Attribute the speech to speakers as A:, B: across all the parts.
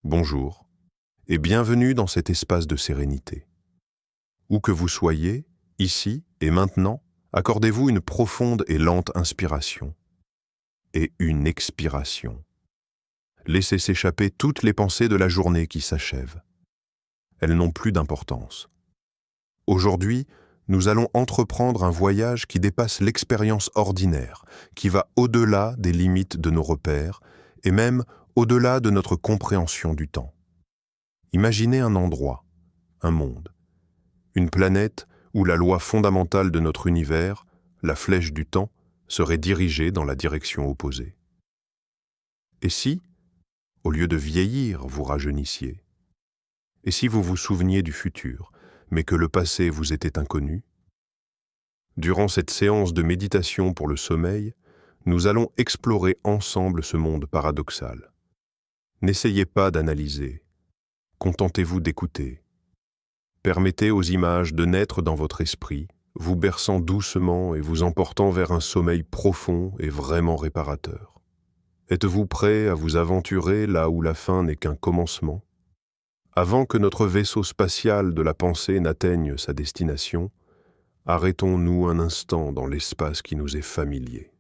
A: Bonjour et bienvenue dans cet espace de sérénité. Où que vous soyez, ici et maintenant, accordez-vous une profonde et lente inspiration et une expiration. Laissez s'échapper toutes les pensées de la journée qui s'achève. Elles n'ont plus d'importance. Aujourd'hui, nous allons entreprendre un voyage qui dépasse l'expérience ordinaire, qui va au-delà des limites de nos repères et même au-delà de notre compréhension du temps. Imaginez un endroit, un monde, une planète où la loi fondamentale de notre univers, la flèche du temps, serait dirigée dans la direction opposée. Et si, au lieu de vieillir, vous rajeunissiez? Et si vous vous souveniez du futur, mais que le passé vous était inconnu? Durant cette séance de méditation pour le sommeil, nous allons explorer ensemble ce monde paradoxal. N'essayez pas d'analyser, contentez-vous d'écouter. Permettez aux images de naître dans votre esprit, vous berçant doucement et vous emportant vers un sommeil profond et vraiment réparateur. Êtes-vous prêt à vous aventurer là où la fin n'est qu'un commencement? Avant que notre vaisseau spatial de la pensée n'atteigne sa destination, arrêtons-nous un instant dans l'espace qui nous est familier.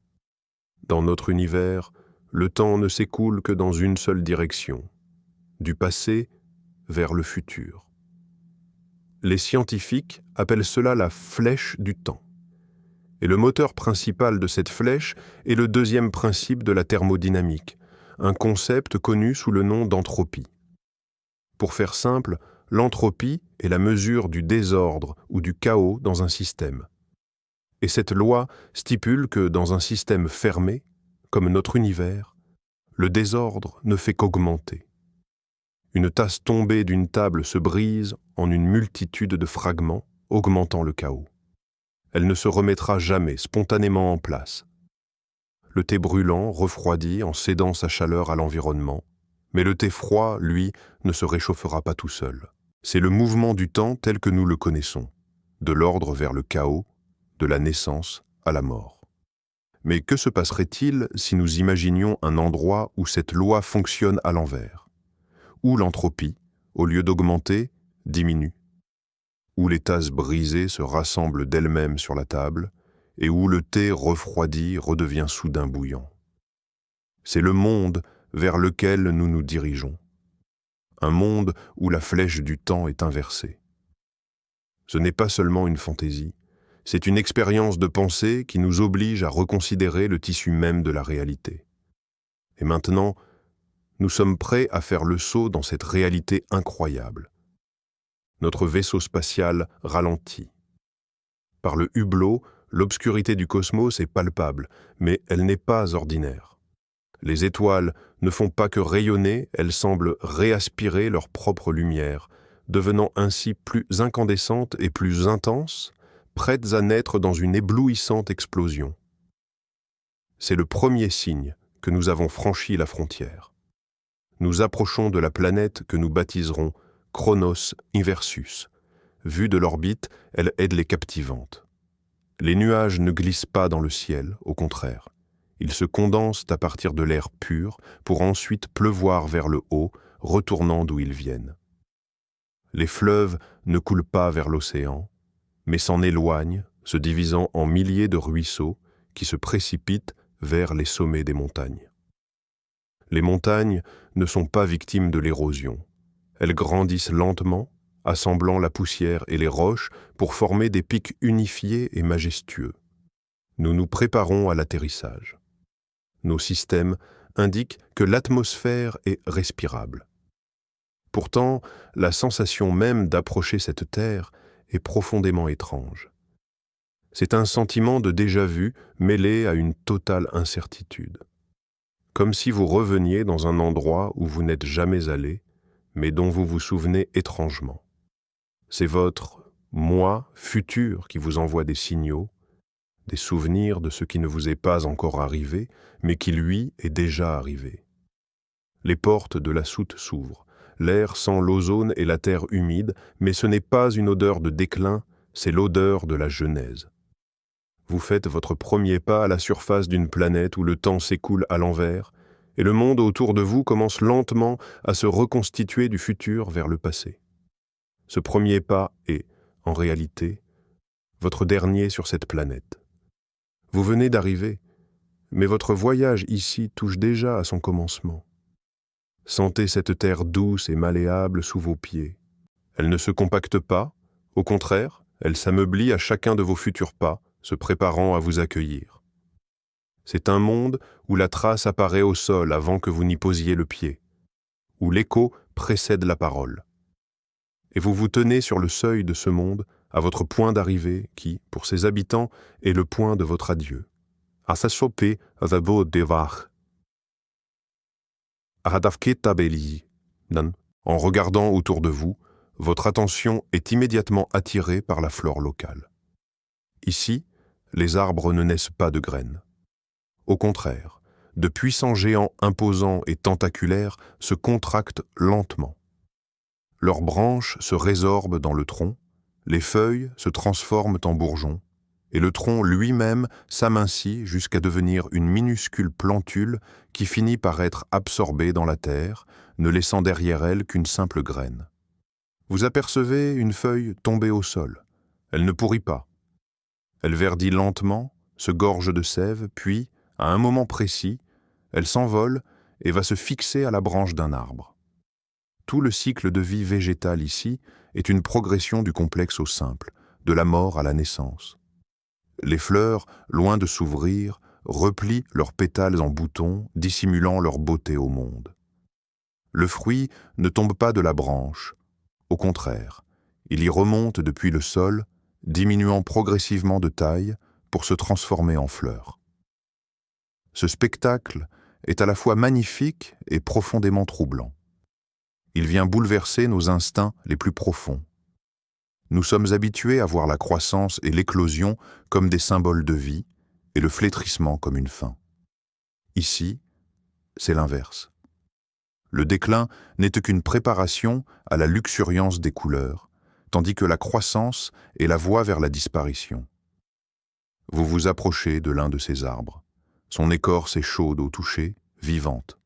A: Dans notre univers, le temps ne s'écoule que dans une seule direction, du passé vers le futur. Les scientifiques appellent cela la flèche du temps. Et le moteur principal de cette flèche est le deuxième principe de la thermodynamique, un concept connu sous le nom d'entropie. Pour faire simple, l'entropie est la mesure du désordre ou du chaos dans un système. Et cette loi stipule que dans un système fermé, comme notre univers, le désordre ne fait qu'augmenter. Une tasse tombée d'une table se brise en une multitude de fragments, augmentant le chaos. Elle ne se remettra jamais spontanément en place. Le thé brûlant refroidit en cédant sa chaleur à l'environnement, mais le thé froid, lui, ne se réchauffera pas tout seul. C'est le mouvement du temps tel que nous le connaissons, de l'ordre vers le chaos, de la naissance à la mort. Mais que se passerait-il si nous imaginions un endroit où cette loi fonctionne à l'envers, où l'entropie, au lieu d'augmenter, diminue, où les tasses brisées se rassemblent d'elles-mêmes sur la table, et où le thé refroidi redevient soudain bouillant? C'est le monde vers lequel nous nous dirigeons. Un monde où la flèche du temps est inversée. Ce n'est pas seulement une fantaisie, c'est une expérience de pensée qui nous oblige à reconsidérer le tissu même de la réalité. Et maintenant, nous sommes prêts à faire le saut dans cette réalité incroyable. Notre vaisseau spatial ralentit. Par le hublot, l'obscurité du cosmos est palpable, mais elle n'est pas ordinaire. Les étoiles ne font pas que rayonner, elles semblent réaspirer leur propre lumière, devenant ainsi plus incandescentes et plus intenses, prêtes à naître dans une éblouissante explosion. C'est le premier signe que nous avons franchi la frontière. Nous approchons de la planète que nous baptiserons Chronos Inversus. Vue de l'orbite, elle est les captivantes. Les nuages ne glissent pas dans le ciel, au contraire. Ils se condensent à partir de l'air pur pour ensuite pleuvoir vers le haut, retournant d'où ils viennent. Les fleuves ne coulent pas vers l'océan, mais s'en éloignent, se divisant en milliers de ruisseaux qui se précipitent vers les sommets des montagnes. Les montagnes ne sont pas victimes de l'érosion. Elles grandissent lentement, assemblant la poussière et les roches pour former des pics unifiés et majestueux. Nous nous préparons à l'atterrissage. Nos systèmes indiquent que l'atmosphère est respirable. Pourtant, la sensation même d'approcher cette terre est profondément étrange. C'est un sentiment de déjà-vu mêlé à une totale incertitude. Comme si vous reveniez dans un endroit où vous n'êtes jamais allé, mais dont vous vous souvenez étrangement. C'est votre « moi » futur qui vous envoie des signaux, des souvenirs de ce qui ne vous est pas encore arrivé, mais qui, lui, est déjà arrivé. Les portes de la soute s'ouvrent, l'air sent l'ozone et la terre humide, mais ce n'est pas une odeur de déclin, c'est l'odeur de la genèse. Vous faites votre premier pas à la surface d'une planète où le temps s'écoule à l'envers, et le monde autour de vous commence lentement à se reconstituer du futur vers le passé. Ce premier pas est, en réalité, votre dernier sur cette planète. Vous venez d'arriver, mais votre voyage ici touche déjà à son commencement. Sentez cette terre douce et malléable sous vos pieds. Elle ne se compacte pas, au contraire, elle s'ameublit à chacun de vos futurs pas, se préparant à vous accueillir. C'est un monde où la trace apparaît au sol avant que vous n'y posiez le pied, où l'écho précède la parole. Et vous vous tenez sur le seuil de ce monde, à votre point d'arrivée qui, pour ses habitants, est le point de votre adieu. Asasope azabo devach. Ahadafketabeli. En regardant autour de vous, votre attention est immédiatement attirée par la flore locale. Ici, les arbres ne naissent pas de graines. Au contraire, de puissants géants imposants et tentaculaires se contractent lentement. Leurs branches se résorbent dans le tronc, les feuilles se transforment en bourgeons, et le tronc lui-même s'amincit jusqu'à devenir une minuscule plantule qui finit par être absorbée dans la terre, ne laissant derrière elle qu'une simple graine. Vous apercevez une feuille tombée au sol. Elle ne pourrit pas. Elle verdit lentement, se gorge de sève, puis, à un moment précis, elle s'envole et va se fixer à la branche d'un arbre. Tout le cycle de vie végétale ici est une progression du complexe au simple, de la mort à la naissance. Les fleurs, loin de s'ouvrir, replient leurs pétales en boutons, dissimulant leur beauté au monde. Le fruit ne tombe pas de la branche. Au contraire, il y remonte depuis le sol, diminuant progressivement de taille pour se transformer en fleur. Ce spectacle est à la fois magnifique et profondément troublant. Il vient bouleverser nos instincts les plus profonds. Nous sommes habitués à voir la croissance et l'éclosion comme des symboles de vie et le flétrissement comme une fin. Ici, c'est l'inverse. Le déclin n'est qu'une préparation à la luxuriance des couleurs, tandis que la croissance est la voie vers la disparition. Vous vous approchez de l'un de ces arbres. Son écorce est chaude au toucher, vivante.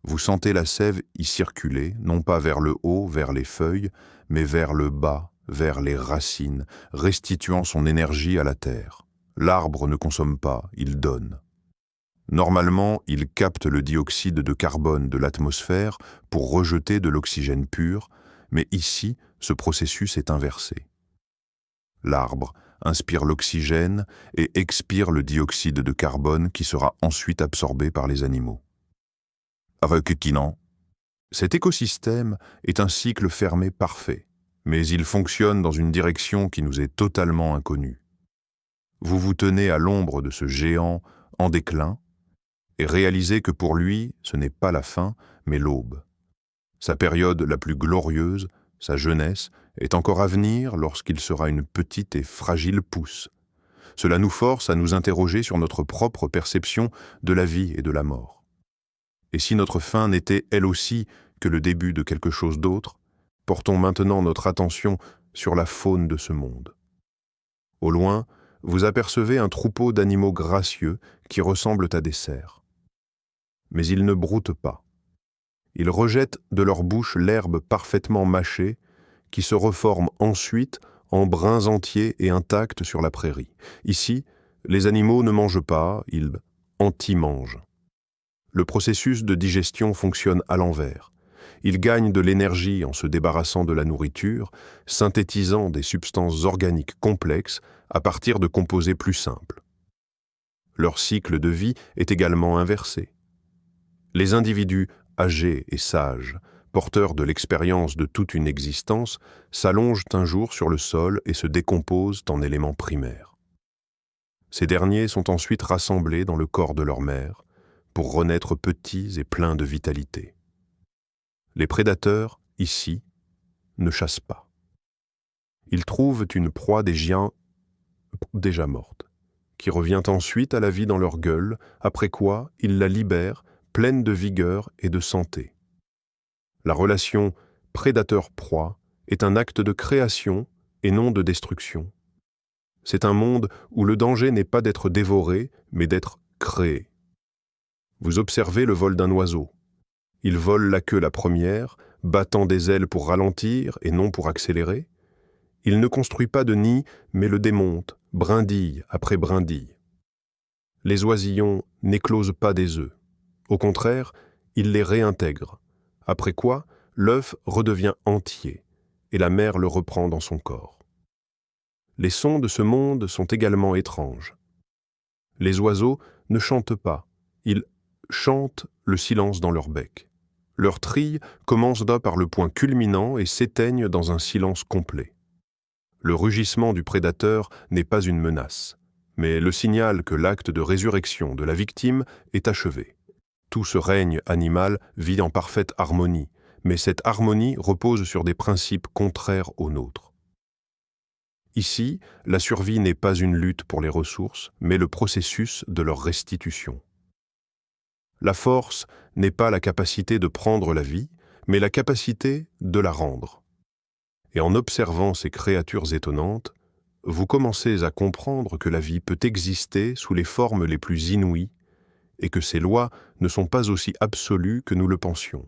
A: Vous sentez la sève y circuler, non pas vers le haut, vers les feuilles, mais vers le bas, vers les racines, restituant son énergie à la terre. L'arbre ne consomme pas, il donne. Normalement, il capte le dioxyde de carbone de l'atmosphère pour rejeter de l'oxygène pur, mais ici, ce processus est inversé. L'arbre inspire l'oxygène et expire le dioxyde de carbone qui sera ensuite absorbé par les animaux. Cet écosystème est un cycle fermé parfait, mais il fonctionne dans une direction qui nous est totalement inconnue. Vous vous tenez à l'ombre de ce géant en déclin et réalisez que pour lui, ce n'est pas la fin, mais l'aube. Sa période la plus glorieuse, sa jeunesse, est encore à venir lorsqu'il sera une petite et fragile pousse. Cela nous force à nous interroger sur notre propre perception de la vie et de la mort. Et si notre fin n'était, elle aussi, que le début de quelque chose d'autre, portons maintenant notre attention sur la faune de ce monde. Au loin, vous apercevez un troupeau d'animaux gracieux qui ressemblent à des cerfs. Mais ils ne broutent pas. Ils rejettent de leur bouche l'herbe parfaitement mâchée qui se reforme ensuite en brins entiers et intacts sur la prairie. Ici, les animaux ne mangent pas, ils anti-mangent. Le processus de digestion fonctionne à l'envers. Ils gagnent de l'énergie en se débarrassant de la nourriture, synthétisant des substances organiques complexes à partir de composés plus simples. Leur cycle de vie est également inversé. Les individus âgés et sages, porteurs de l'expérience de toute une existence, s'allongent un jour sur le sol et se décomposent en éléments primaires. Ces derniers sont ensuite rassemblés dans le corps de leur mère, pour renaître petits et pleins de vitalité. Les prédateurs, ici, ne chassent pas. Ils trouvent une proie des géants déjà morte, qui revient ensuite à la vie dans leur gueule, après quoi ils la libèrent, pleine de vigueur et de santé. La relation prédateur-proie est un acte de création et non de destruction. C'est un monde où le danger n'est pas d'être dévoré, mais d'être créé. Vous observez le vol d'un oiseau. Il vole la queue la première, battant des ailes pour ralentir et non pour accélérer. Il ne construit pas de nid, mais le démonte, brindille après brindille. Les oisillons n'éclosent pas des œufs. Au contraire, ils les réintègrent, après quoi l'œuf redevient entier et la mère le reprend dans son corps. Les sons de ce monde sont également étranges. Les oiseaux ne chantent pas, ils chantent le silence dans leur bec. Leurs trilles commencent par le point culminant et s'éteignent dans un silence complet. Le rugissement du prédateur n'est pas une menace, mais le signal que l'acte de résurrection de la victime est achevé. Tout ce règne animal vit en parfaite harmonie, mais cette harmonie repose sur des principes contraires aux nôtres. Ici, la survie n'est pas une lutte pour les ressources, mais le processus de leur restitution. La force n'est pas la capacité de prendre la vie, mais la capacité de la rendre. Et en observant ces créatures étonnantes, vous commencez à comprendre que la vie peut exister sous les formes les plus inouïes et que ces lois ne sont pas aussi absolues que nous le pensions.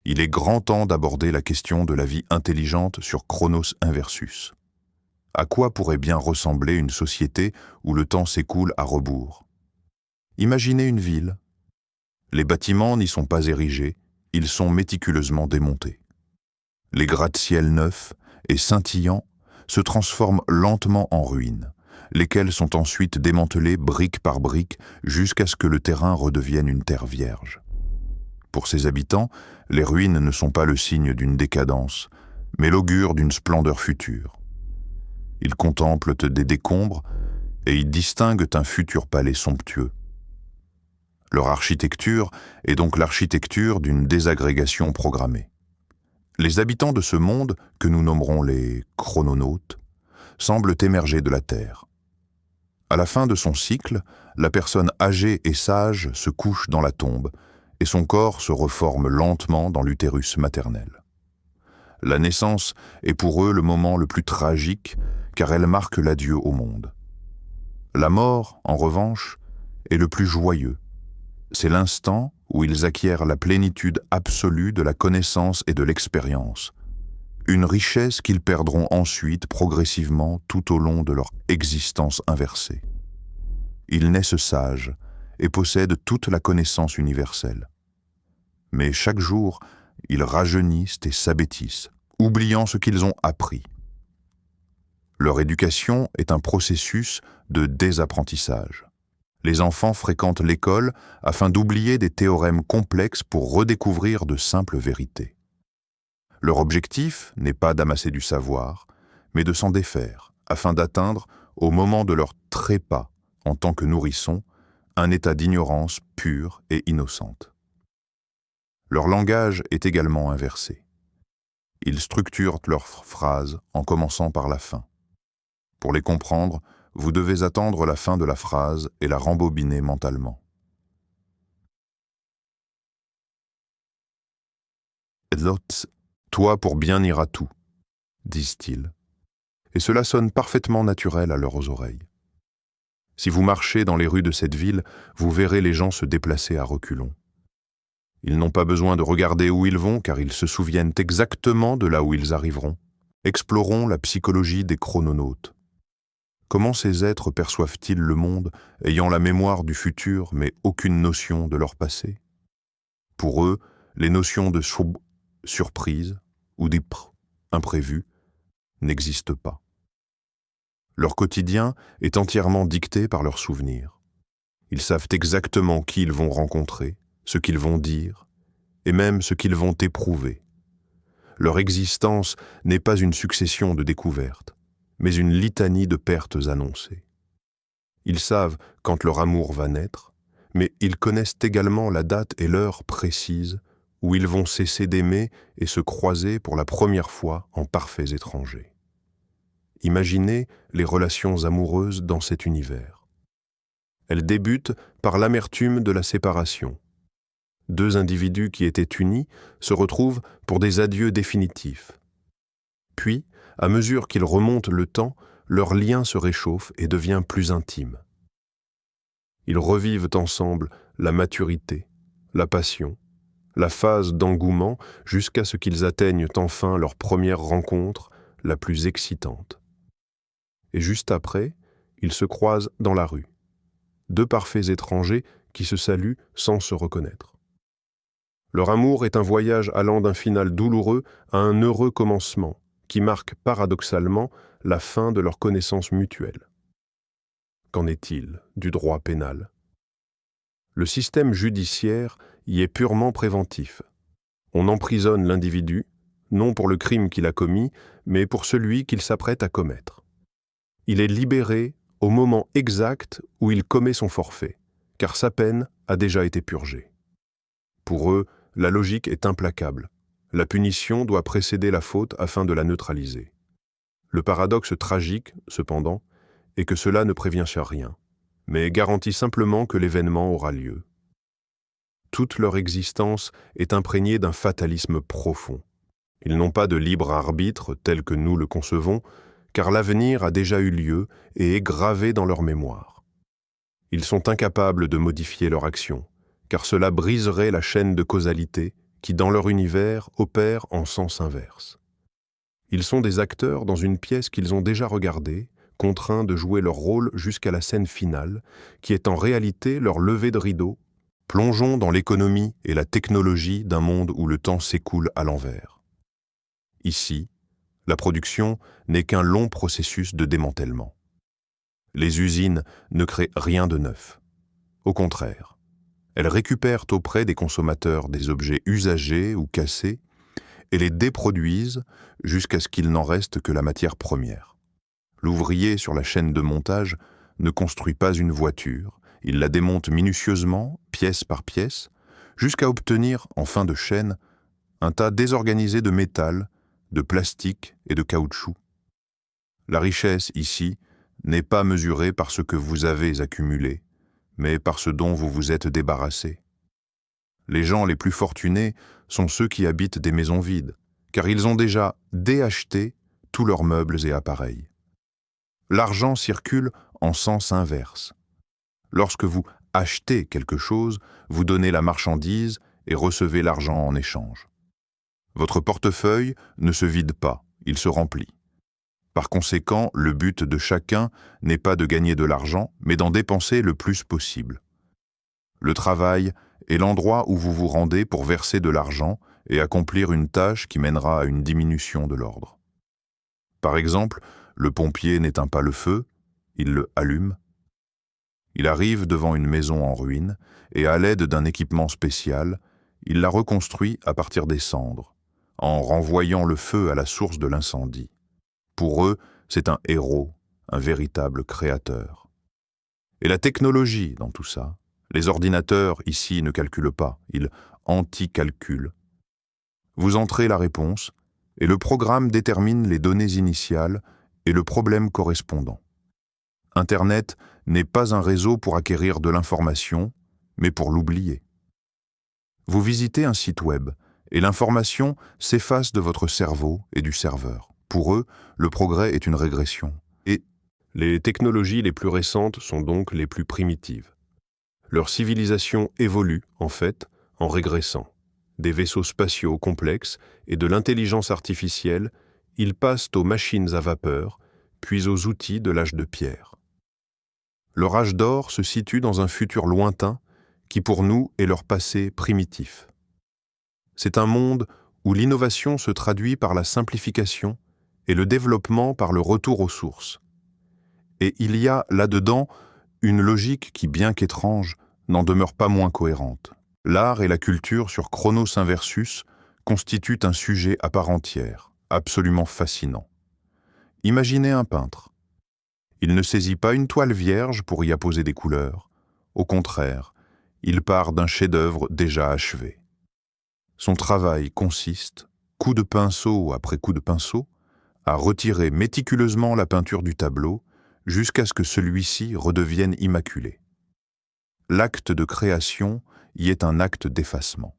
B: Il est grand temps d'aborder la question de la vie intelligente sur Chronos Inversus. À quoi pourrait bien ressembler une société où le temps s'écoule à rebours? Imaginez une ville. Les bâtiments n'y sont pas érigés, ils sont méticuleusement démontés. Les gratte-ciels neufs et scintillants se transforment lentement en ruines, lesquelles sont ensuite démantelées brique par brique jusqu'à ce que le terrain redevienne une terre vierge. Pour ses habitants, les ruines ne sont pas le signe d'une décadence, mais l'augure d'une splendeur future. Ils contemplent des décombres et y distinguent un futur palais somptueux. Leur architecture est donc l'architecture d'une désagrégation programmée. Les habitants de ce monde, que nous nommerons les chrononautes, semblent émerger de la Terre. À la fin de son cycle, la personne âgée et sage se couche dans la tombe et son corps se reforme lentement dans l'utérus maternel. La naissance est pour eux le moment le plus tragique car elle marque l'adieu au monde. La mort, en revanche, est le plus joyeux. C'est l'instant où ils acquièrent la plénitude absolue de la connaissance et de l'expérience, une richesse qu'ils perdront ensuite progressivement tout au long de leur existence inversée. Ils naissent sages et possèdent toute la connaissance universelle. Mais chaque jour, ils rajeunissent et s'abêtissent, oubliant ce qu'ils ont appris. Leur éducation est un processus de désapprentissage. Les enfants fréquentent l'école afin d'oublier des théorèmes complexes pour redécouvrir de simples vérités. Leur objectif n'est pas d'amasser du savoir, mais de s'en défaire, afin d'atteindre, au moment de leur trépas en tant que nourrissons, un état d'ignorance pure et innocente. Leur langage est également inversé. Ils structurent leurs phrases en commençant par la fin. Pour les comprendre, vous devez attendre la fin de la phrase et la rembobiner mentalement.
A: Lot, toi pour bien ira tout, disent-ils. Et cela sonne parfaitement naturel à leurs oreilles. Si vous marchez dans les rues de cette ville, vous verrez les gens se déplacer à reculons. Ils n'ont pas besoin de regarder où ils vont car ils se souviennent exactement de là où ils arriveront. Explorons la psychologie des chrononautes. Comment ces êtres perçoivent-ils le monde, ayant la mémoire du futur mais aucune notion de leur passé? Pour eux, les notions de surprise ou imprévu n'existent pas. Leur quotidien est entièrement dicté par leurs souvenirs. Ils savent exactement qui ils vont rencontrer, ce qu'ils vont dire, et même ce qu'ils vont éprouver. Leur existence n'est pas une succession de découvertes, mais une litanie de pertes annoncées. Ils savent quand leur amour va naître, mais ils connaissent également la date et l'heure précise où ils vont cesser d'aimer et se croiser pour la première fois en parfaits étrangers. Imaginez les relations amoureuses dans cet univers. Elles débutent par l'amertume de la séparation. Deux individus qui étaient unis se retrouvent pour des adieux définitifs. Puis, à mesure qu'ils remontent le temps, leur lien se réchauffe et devient plus intime. Ils revivent ensemble la maturité, la passion, la phase d'engouement jusqu'à ce qu'ils atteignent enfin leur première rencontre la plus excitante. Et juste après, ils se croisent dans la rue. Deux parfaits étrangers qui se saluent sans se reconnaître. Leur amour est un voyage allant d'un final douloureux à un heureux commencement qui marque paradoxalement la fin de leur connaissance mutuelle. Qu'en est-il du droit pénal ? Le système judiciaire y est purement préventif. On emprisonne l'individu, non pour le crime qu'il a commis, mais pour celui qu'il s'apprête à commettre. Il est libéré au moment exact où il commet son forfait, car sa peine a déjà été purgée. Pour eux, la logique est implacable. La punition doit précéder la faute afin de la neutraliser. Le paradoxe tragique, cependant, est que cela ne prévient sur rien, mais garantit simplement que l'événement aura lieu. Toute leur existence est imprégnée d'un fatalisme profond. Ils n'ont pas de libre arbitre tel que nous le concevons, car l'avenir a déjà eu lieu et est gravé dans leur mémoire. Ils sont incapables de modifier leur action, car cela briserait la chaîne de causalité qui, dans leur univers, opère en sens inverse. Ils sont des acteurs dans une pièce qu'ils ont déjà regardée, contraints de jouer leur rôle jusqu'à la scène finale, qui est en réalité leur levée de rideau. Plongeons dans l'économie et la technologie d'un monde où le temps s'écoule à l'envers. Ici, la production n'est qu'un long processus de démantèlement. Les usines ne créent rien de neuf. Au contraire, elles récupèrent auprès des consommateurs des objets usagés ou cassés et les déproduisent jusqu'à ce qu'il n'en reste que la matière première. L'ouvrier sur la chaîne de montage ne construit pas une voiture, il la démonte minutieusement, pièce par pièce, jusqu'à obtenir, en fin de chaîne, un tas désorganisé de métal, de plastique et de caoutchouc. La richesse, ici, n'est pas mesurée par ce que vous avez accumulé, mais par ce dont vous vous êtes débarrassé. Les gens les plus fortunés sont ceux qui habitent des maisons vides, car ils ont déjà déacheté tous leurs meubles et appareils. L'argent circule en sens inverse. Lorsque vous achetez quelque chose, vous donnez la marchandise et recevez l'argent en échange. Votre portefeuille ne se vide pas, il se remplit. Par conséquent, le but de chacun n'est pas de gagner de l'argent, mais d'en dépenser le plus possible. Le travail est l'endroit où vous vous rendez pour verser de l'argent et accomplir une tâche qui mènera à une diminution de l'ordre. Par exemple, le pompier n'éteint pas le feu, il le allume. Il arrive devant une maison en ruine et à l'aide d'un équipement spécial, il la reconstruit à partir des cendres, en renvoyant le feu à la source de l'incendie. Pour eux, c'est un héros, un véritable créateur. Et la technologie dans tout ça, les ordinateurs ici ne calculent pas, ils anti-calculent. Vous entrez la réponse et le programme détermine les données initiales et le problème correspondant. Internet n'est pas un réseau pour acquérir de l'information, mais pour l'oublier. Vous visitez un site web et l'information s'efface de votre cerveau et du serveur. Pour eux, le progrès est une régression. Et les technologies les plus récentes sont donc les plus primitives. Leur civilisation évolue, en fait, en régressant. Des vaisseaux spatiaux complexes et de l'intelligence artificielle, ils passent aux machines à vapeur, puis aux outils de l'âge de pierre. Leur âge d'or se situe dans un futur lointain qui pour nous est leur passé primitif. C'est un monde où l'innovation se traduit par la simplification et le développement par le retour aux sources. Et il y a là-dedans une logique qui, bien qu'étrange, n'en demeure pas moins cohérente. L'art et la culture sur Chronos Inversus constituent un sujet à part entière, absolument fascinant. Imaginez un peintre. Il ne saisit pas une toile vierge pour y apposer des couleurs. Au contraire, il part d'un chef-d'œuvre déjà achevé. Son travail consiste, coup de pinceau après coup de pinceau, à retirer méticuleusement la peinture du tableau jusqu'à ce que celui-ci redevienne immaculé. L'acte de création y est un acte d'effacement.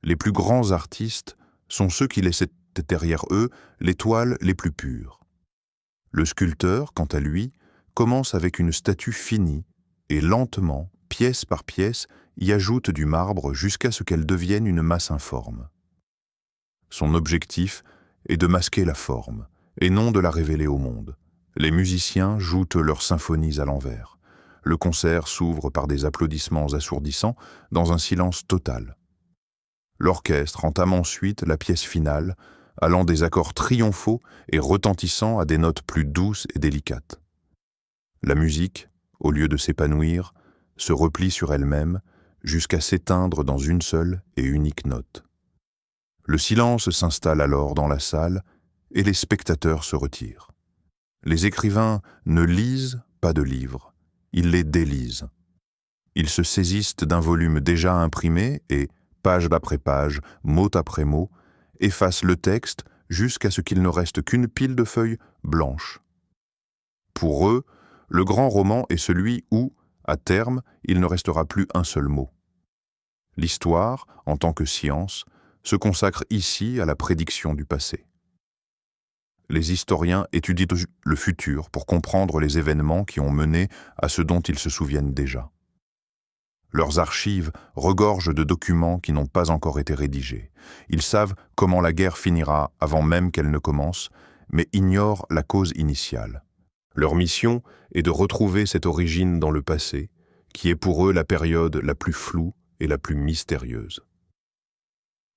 A: Les plus grands artistes sont ceux qui laissent derrière eux les toiles les plus pures. Le sculpteur, quant à lui, commence avec une statue finie et lentement, pièce par pièce,
B: y ajoute du marbre jusqu'à ce qu'elle devienne une masse informe. Son objectif est de masquer la forme, et non de la révéler au monde. Les musiciens jouent leurs symphonies à l'envers. Le concert s'ouvre par des applaudissements assourdissants dans un silence total. L'orchestre entame ensuite la pièce finale, allant des accords triomphaux et retentissant à des notes plus douces et délicates. La musique, au lieu de s'épanouir, se replie sur elle-même jusqu'à s'éteindre dans une seule et unique note. Le silence s'installe alors dans la salle et les spectateurs se retirent. Les écrivains ne lisent pas de livres, ils les délisent. Ils se saisissent d'un volume déjà imprimé et, page après page, mot après mot, effacent le texte jusqu'à ce qu'il ne reste qu'une pile de feuilles blanches. Pour eux, le grand roman est celui où, à terme, il ne restera plus un seul mot. L'histoire, en tant que science, se consacre ici à la prédiction du passé. Les historiens étudient le futur pour comprendre les événements qui ont mené à ce dont ils se souviennent déjà. Leurs archives regorgent de documents qui n'ont pas encore été rédigés. Ils savent comment la guerre finira avant même qu'elle ne commence, mais ignorent la cause initiale. Leur mission est de retrouver cette origine dans le passé, qui est pour eux la période la plus floue et la plus mystérieuse.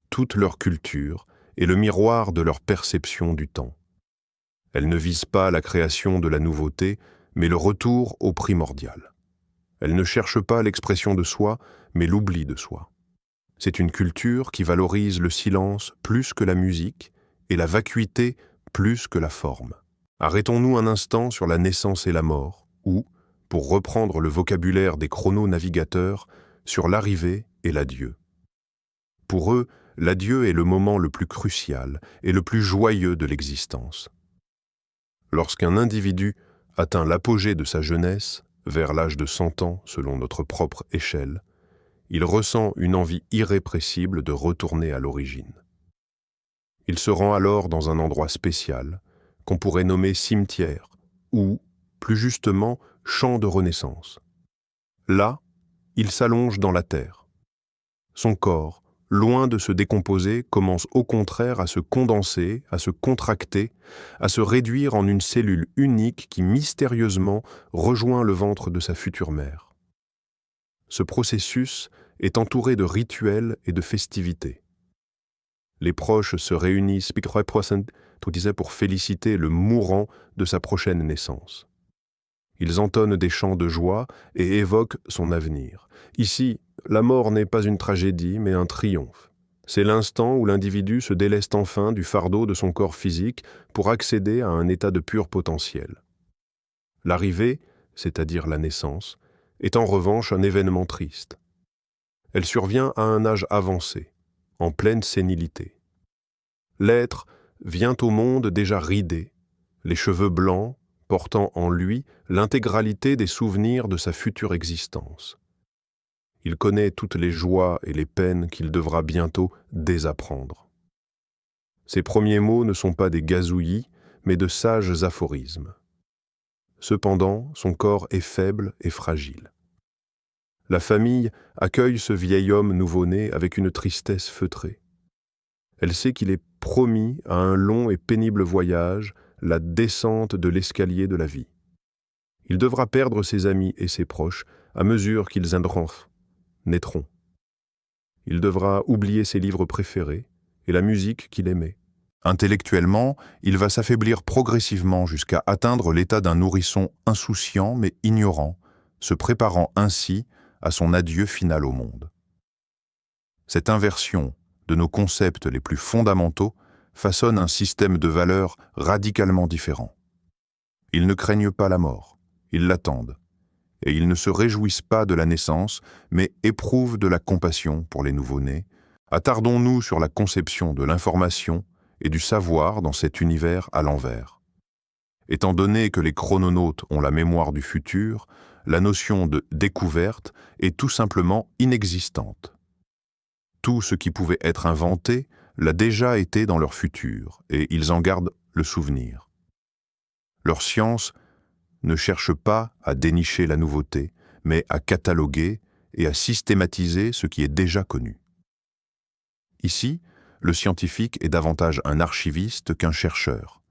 B: Toute leur culture est le miroir de leur perception du temps. Elle ne vise pas la création de la nouveauté, mais le retour au primordial. Elle ne cherche pas l'expression de soi, mais l'oubli de soi. C'est une culture qui valorise le silence plus que la musique et la vacuité plus que la forme. Arrêtons-nous un instant sur la naissance et la mort, ou, pour reprendre le vocabulaire des chrononavigateurs, sur l'arrivée et l'adieu. Pour eux, l'adieu est le moment le plus crucial et le plus joyeux de l'existence. Lorsqu'un individu atteint l'apogée de sa jeunesse, vers l'âge de 100 ans selon notre propre échelle, il ressent une envie irrépressible de retourner à l'origine. Il se rend alors dans un endroit spécial, qu'on pourrait nommer cimetière, ou, plus justement, champ de renaissance. Là, il s'allonge dans la terre. Son corps, loin de se décomposer, commence au contraire à se condenser, à se contracter, à se réduire en une cellule unique qui mystérieusement rejoint le ventre de sa future mère. Ce processus est entouré de rituels et de festivités. Les proches se réunissent pour féliciter le mourant de sa prochaine naissance. Ils entonnent des chants de joie et évoquent son avenir. Ici, la mort n'est pas une tragédie, mais un triomphe. C'est l'instant où l'individu se déleste enfin du fardeau de son corps physique pour accéder à un état de pur potentiel. L'arrivée, c'est-à-dire la naissance, est en revanche un événement triste. Elle survient à un âge avancé, en pleine sénilité. L'être vient au monde déjà ridé, les cheveux blancs, portant en lui l'intégralité des souvenirs de sa future existence. Il connaît toutes les joies et les peines qu'il devra bientôt désapprendre. Ses premiers mots ne sont pas des gazouillis, mais de sages aphorismes. Cependant, son corps est faible et fragile. La famille accueille ce vieil homme nouveau-né avec une tristesse feutrée. Elle sait qu'il est promis à un long et pénible voyage, la descente de l'escalier de la vie. Il devra perdre ses amis et ses proches à mesure qu'ils naîtront. Il devra oublier ses livres préférés et la musique qu'il aimait. Intellectuellement, il va s'affaiblir progressivement jusqu'à atteindre l'état d'un nourrisson insouciant mais ignorant, se préparant ainsi à son adieu final au monde. Cette inversion de nos concepts les plus fondamentaux façonne un système de valeurs radicalement différent. Ils ne craignent pas la mort, ils l'attendent, et ils ne se réjouissent pas de la naissance, mais éprouvent de la compassion pour les nouveau-nés. Attardons-nous sur la conception de l'information et du savoir dans cet univers à l'envers. Étant donné que les chrononautes ont la mémoire du futur, la notion de découverte est tout simplement inexistante. Tout ce qui pouvait être inventé l'a déjà été dans leur futur, et ils en gardent le souvenir. Leur science ne cherche pas à dénicher la nouveauté, mais à cataloguer et à systématiser ce qui est déjà connu. Ici, le scientifique est davantage un archiviste qu'un chercheur.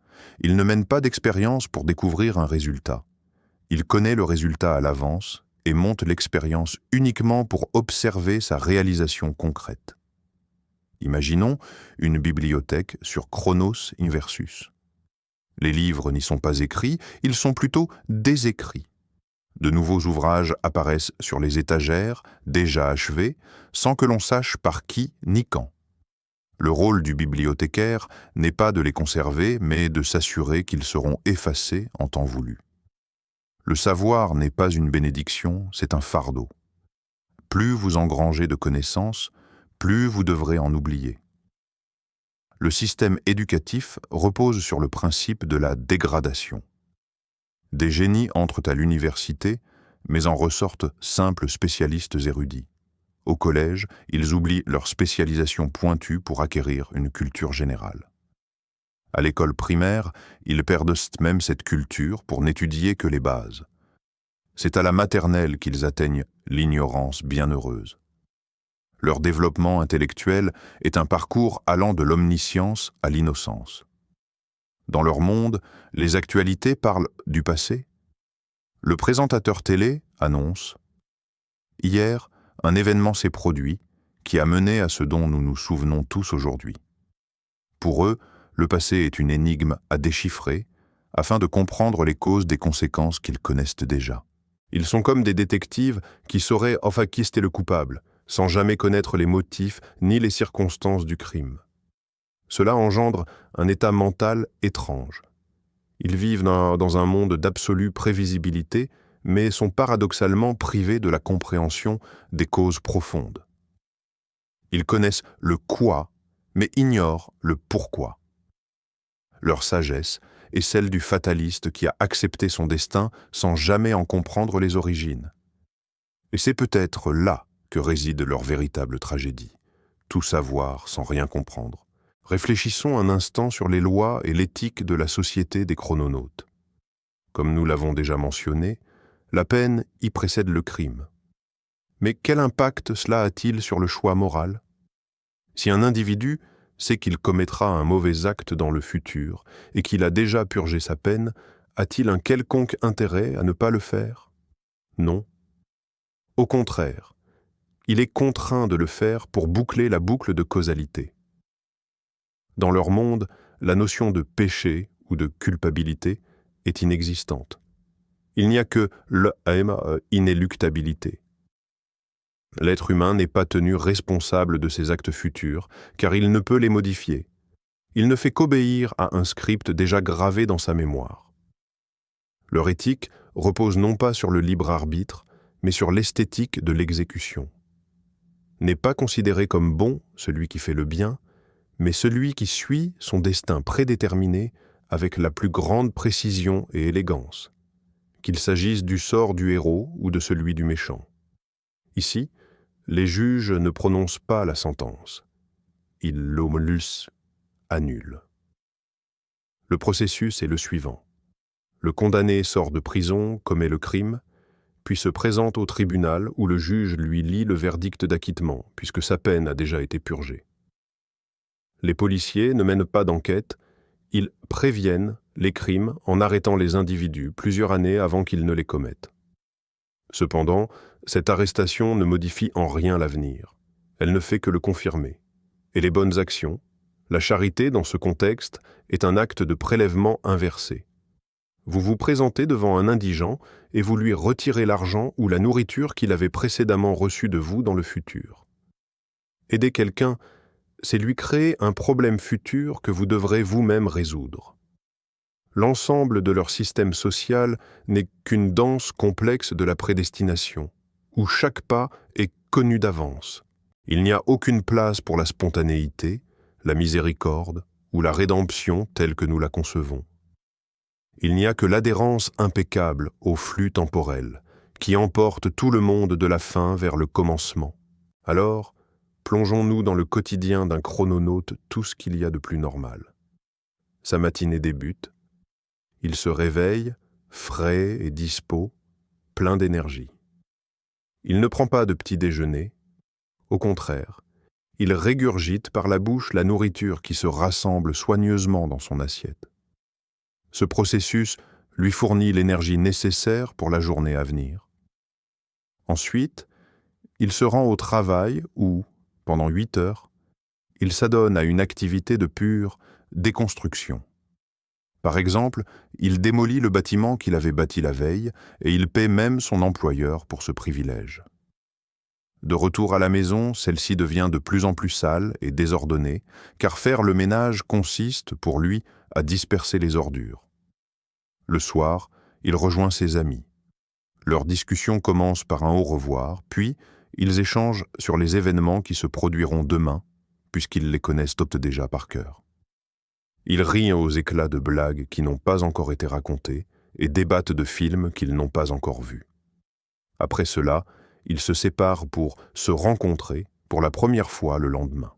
B: Il ne mène pas d'expérience pour découvrir un résultat. Il connaît le résultat à l'avance et monte l'expérience uniquement pour observer sa réalisation concrète. Imaginons une bibliothèque sur Chronos Inversus. Les livres n'y sont pas écrits, ils sont plutôt désécrits. De nouveaux ouvrages apparaissent sur les étagères, déjà achevés, sans que l'on sache par qui ni quand. Le rôle du bibliothécaire n'est pas de les conserver, mais de s'assurer qu'ils seront effacés en temps voulu. Le savoir n'est pas une bénédiction, c'est un fardeau. Plus vous engrangez de connaissances, plus vous devrez en oublier. Le système éducatif repose sur le principe de la dégradation. Des génies entrent à l'université, mais en ressortent simples spécialistes érudits. Au collège, ils oublient leur spécialisation pointue pour acquérir une culture générale. À l'école primaire, ils perdent même cette culture pour n'étudier que les bases. C'est à la maternelle qu'ils atteignent l'ignorance bienheureuse. Leur développement intellectuel est un parcours allant de l'omniscience à l'innocence. Dans leur monde, les actualités parlent du passé. Le présentateur télé annonce « Hier, un événement s'est produit qui a mené à ce dont nous nous souvenons tous aujourd'hui. » Pour eux, le passé est une énigme à déchiffrer afin de comprendre les causes des conséquences qu'ils connaissent déjà. Ils sont comme des détectives qui sauraient enfin qui était le coupable, sans jamais connaître les motifs ni les circonstances du crime. Cela engendre un état mental étrange. Ils vivent dans un monde d'absolue prévisibilité, mais sont paradoxalement privés de la compréhension des causes profondes. Ils connaissent le quoi, mais ignorent le pourquoi. Leur sagesse est celle du fataliste qui a accepté son destin sans jamais en comprendre les origines. Et c'est peut-être là que réside leur véritable tragédie, tout savoir sans rien comprendre. Réfléchissons un instant sur les lois et l'éthique de la société des chrononautes. Comme nous l'avons déjà mentionné, la peine y précède le crime. Mais quel impact cela a-t-il sur le choix moral? Si un individu sait qu'il commettra un mauvais acte dans le futur et qu'il a déjà purgé sa peine, a-t-il un quelconque intérêt à ne pas le faire? Non. Au contraire, il est contraint de le faire pour boucler la boucle de causalité. Dans leur monde, la notion de péché ou de culpabilité est inexistante. Il n'y a que l'inéluctabilité. L'être humain n'est pas tenu responsable de ses actes futurs, car il ne peut les modifier. Il ne fait qu'obéir à un script déjà gravé dans sa mémoire. Leur éthique repose non pas sur le libre arbitre, mais sur l'esthétique de l'exécution. N'est pas considéré comme bon celui qui fait le bien, mais celui qui suit son destin prédéterminé avec la plus grande précision et élégance, qu'il s'agisse du sort du héros ou de celui du méchant. Ici, les juges ne prononcent pas la sentence. Ils l'omulsent, annulent. Le processus est le suivant. Le condamné sort de prison, commet le crime, puis se présente au tribunal où le juge lui lit le verdict d'acquittement, puisque sa peine a déjà été purgée. Les policiers ne mènent pas d'enquête, ils préviennent les crimes en arrêtant les individus plusieurs années avant qu'ils ne les commettent. Cependant, cette arrestation ne modifie en rien l'avenir. Elle ne fait que le confirmer. Et les bonnes actions, la charité dans ce contexte, est un acte de prélèvement inversé. Vous vous présentez devant un indigent et vous lui retirez l'argent ou la nourriture qu'il avait précédemment reçue de vous dans le futur. Aider quelqu'un, c'est lui créer un problème futur que vous devrez vous-même résoudre. L'ensemble de leur système social n'est qu'une danse complexe de la prédestination, où chaque pas est connu d'avance. Il n'y a aucune place pour la spontanéité, la miséricorde ou la rédemption telle que nous la concevons. Il n'y a que l'adhérence impeccable au flux temporel, qui emporte tout le monde de la fin vers le commencement. Alors, plongeons-nous dans le quotidien d'un chrononaute tout ce qu'il y a de plus normal. Sa matinée débute. Il se réveille, frais et dispos, plein d'énergie.
A: Il ne prend pas de petit déjeuner. Au contraire, il régurgite par la bouche la nourriture qui se rassemble soigneusement dans son assiette. Ce processus lui fournit l'énergie nécessaire pour la journée à venir. Ensuite, il se rend au travail où, pendant 8 heures, il s'adonne à une activité de pure déconstruction. Par exemple, il démolit le bâtiment qu'il avait bâti la veille et il paie même son employeur pour ce privilège. De retour à la maison, celle-ci devient de plus en plus sale et désordonnée, car faire le ménage consiste, pour lui, à disperser les ordures. Le soir, il rejoint ses amis. Leur discussion commence par un au revoir, puis ils échangent sur les événements qui se produiront demain, puisqu'ils les connaissent déjà par cœur. Ils rient aux éclats de blagues qui n'ont pas encore été racontées et débattent de films qu'ils n'ont pas encore vus. Après cela, ils se séparent pour se rencontrer pour la première fois le lendemain.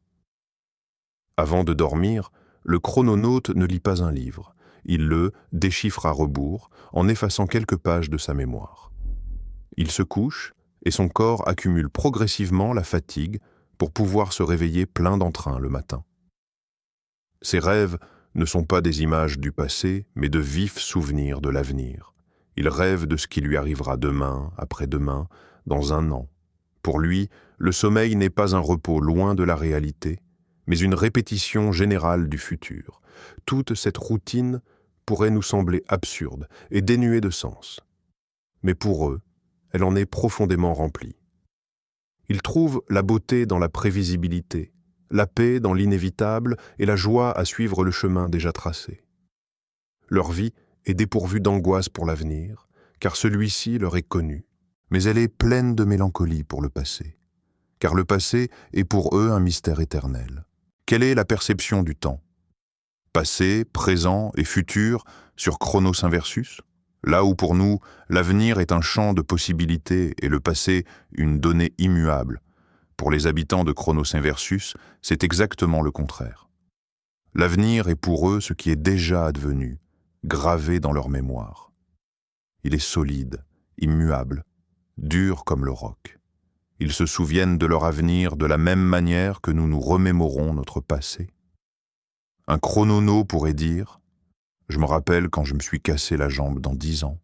A: Avant de dormir, le chrononaute ne lit pas un livre. Il le déchiffre à rebours en effaçant quelques pages de sa mémoire. Il se couche et son corps accumule progressivement la fatigue pour pouvoir se réveiller plein d'entrain le matin. Ses rêves ne sont pas des images du passé, mais de vifs souvenirs de l'avenir. Il rêve de ce qui lui arrivera demain, après-demain, dans un an. Pour lui, le sommeil n'est pas un repos loin de la réalité, mais une répétition générale du futur. Toute cette routine pourrait nous sembler absurde et dénuée de sens. Mais pour eux, elle en est profondément remplie. Ils trouvent la beauté dans la prévisibilité, la paix dans l'inévitable et la joie à suivre le chemin déjà tracé. Leur vie est dépourvue d'angoisse pour l'avenir, car celui-ci leur est connu, mais elle est pleine de mélancolie pour le passé, car le passé est pour eux un mystère éternel. Quelle est la perception du temps? Passé, présent et futur sur Chronos Inversus? Là où pour nous, l'avenir est un champ de possibilités et le passé une donnée immuable. Pour les habitants de Chronos Inversus, c'est exactement le contraire. L'avenir est pour eux ce qui est déjà advenu, gravé dans leur mémoire. Il est solide, immuable, dur comme le roc. Ils se souviennent de leur avenir de la même manière que nous nous remémorons notre passé. Un chronono pourrait dire « Je me rappelle quand je me suis cassé la jambe dans 10 ans ».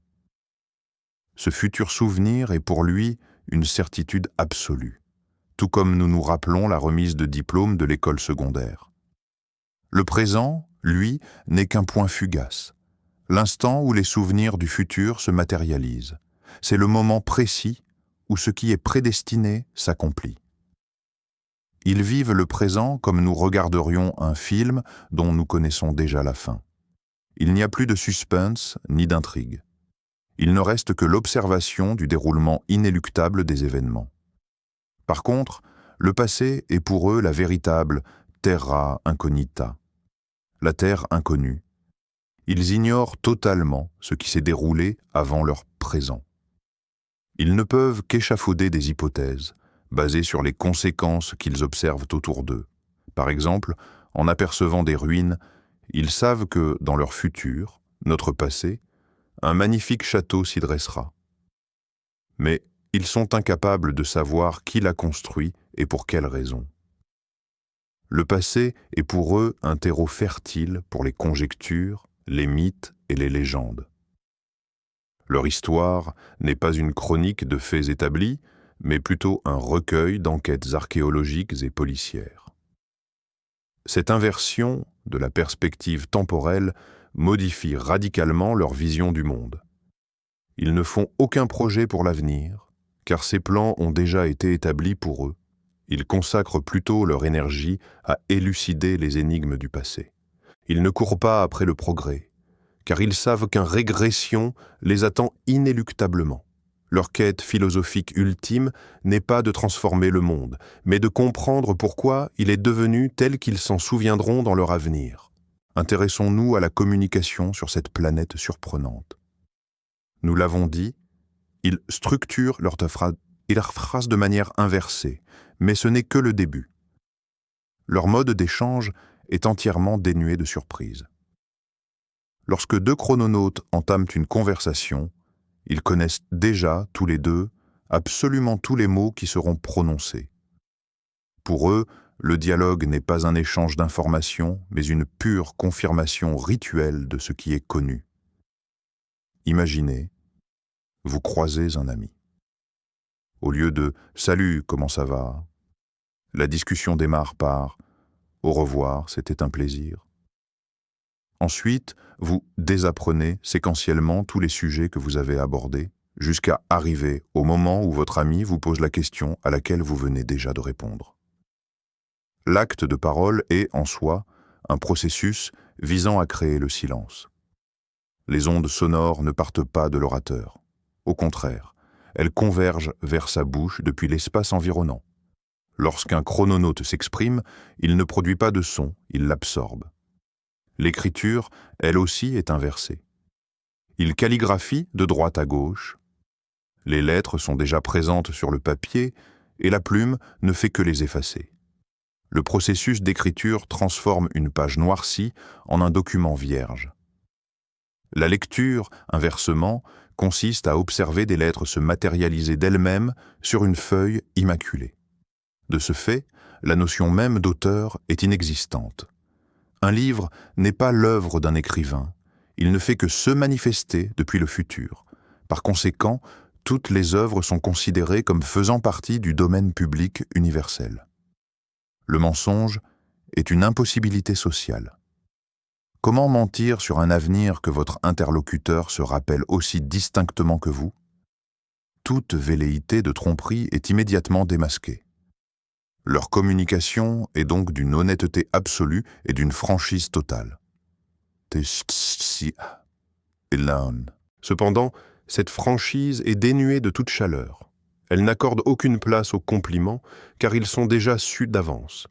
A: Ce futur souvenir est pour lui une certitude absolue, tout comme nous nous rappelons la remise de diplôme de l'école secondaire. Le présent, lui, n'est qu'un point fugace, l'instant où les souvenirs du futur se matérialisent. C'est le moment précis où ce qui est prédestiné s'accomplit. Ils vivent le présent comme nous regarderions un film dont nous connaissons déjà la fin. Il n'y a plus de suspense ni d'intrigue. Il ne reste que l'observation du déroulement inéluctable des événements. Par contre, le passé est pour eux la véritable terra incognita, la terre inconnue. Ils ignorent totalement ce qui s'est déroulé avant leur présent. Ils ne peuvent qu'échafauder des hypothèses, basées sur les conséquences qu'ils observent autour d'eux. Par exemple, en apercevant des ruines, ils savent que, dans leur futur, notre passé, un magnifique château s'y dressera. Mais ils sont incapables de savoir qui l'a construit et pour quelle raison. Le passé est pour eux un terreau fertile pour les conjectures, les mythes et les légendes. Leur histoire n'est pas une chronique de faits établis, mais plutôt un recueil d'enquêtes archéologiques et policières. Cette inversion de la perspective temporelle modifie radicalement leur vision du monde. Ils ne font aucun projet pour l'avenir, car ces plans ont déjà été établis pour eux. Ils consacrent plutôt leur énergie à élucider les énigmes du passé. Ils ne courent pas après le progrès, car ils savent qu'une régression les attend inéluctablement. Leur quête philosophique ultime n'est pas de transformer le monde, mais de comprendre pourquoi il est devenu tel qu'ils s'en souviendront dans leur avenir. Intéressons-nous à la communication sur cette planète surprenante. Nous l'avons dit, ils structurent leurs phrases de manière inversée, mais ce n'est que le début. Leur mode d'échange est entièrement dénué de surprise. Lorsque deux chrononautes entament une conversation, ils connaissent déjà, tous les deux,
B: absolument tous les mots qui seront prononcés. Pour eux, le dialogue n'est pas un échange d'informations, mais une pure confirmation rituelle de ce qui est connu. Imaginez, vous croisez un ami. Au lieu de « Salut, comment ça va ?», la discussion démarre par « Au revoir, c'était un plaisir ». Ensuite, vous désapprenez séquentiellement tous les sujets que vous avez abordés, jusqu'à arriver au moment où votre ami vous pose la question à laquelle vous venez déjà de répondre. L'acte de parole est, en soi, un processus visant à créer le silence. Les ondes sonores ne partent pas de l'orateur. Au contraire, elles convergent vers sa bouche depuis l'espace environnant. Lorsqu'un chrononaute s'exprime, il ne produit pas de son, il l'absorbe. L'écriture, elle aussi, est inversée. Il calligraphie de droite à gauche. Les lettres sont déjà présentes sur le papier et la plume ne fait que les effacer. Le processus d'écriture transforme une page noircie en un document vierge. La lecture, inversement, consiste à observer des lettres se matérialiser d'elles-mêmes sur une feuille immaculée. De ce fait, la notion même d'auteur est inexistante. Un livre n'est pas l'œuvre d'un écrivain, il ne fait que se manifester depuis le futur. Par conséquent, toutes les œuvres sont considérées comme faisant partie du domaine public universel. Le mensonge est une impossibilité sociale. Comment mentir sur un avenir que votre interlocuteur se rappelle aussi distinctement que vous ? Toute velléité de tromperie est immédiatement démasquée. Leur communication est donc d'une honnêteté absolue et d'une franchise totale.
A: Cependant, cette franchise est dénuée de toute chaleur. Elle n'accorde aucune place aux compliments, car ils sont déjà sus d'avance.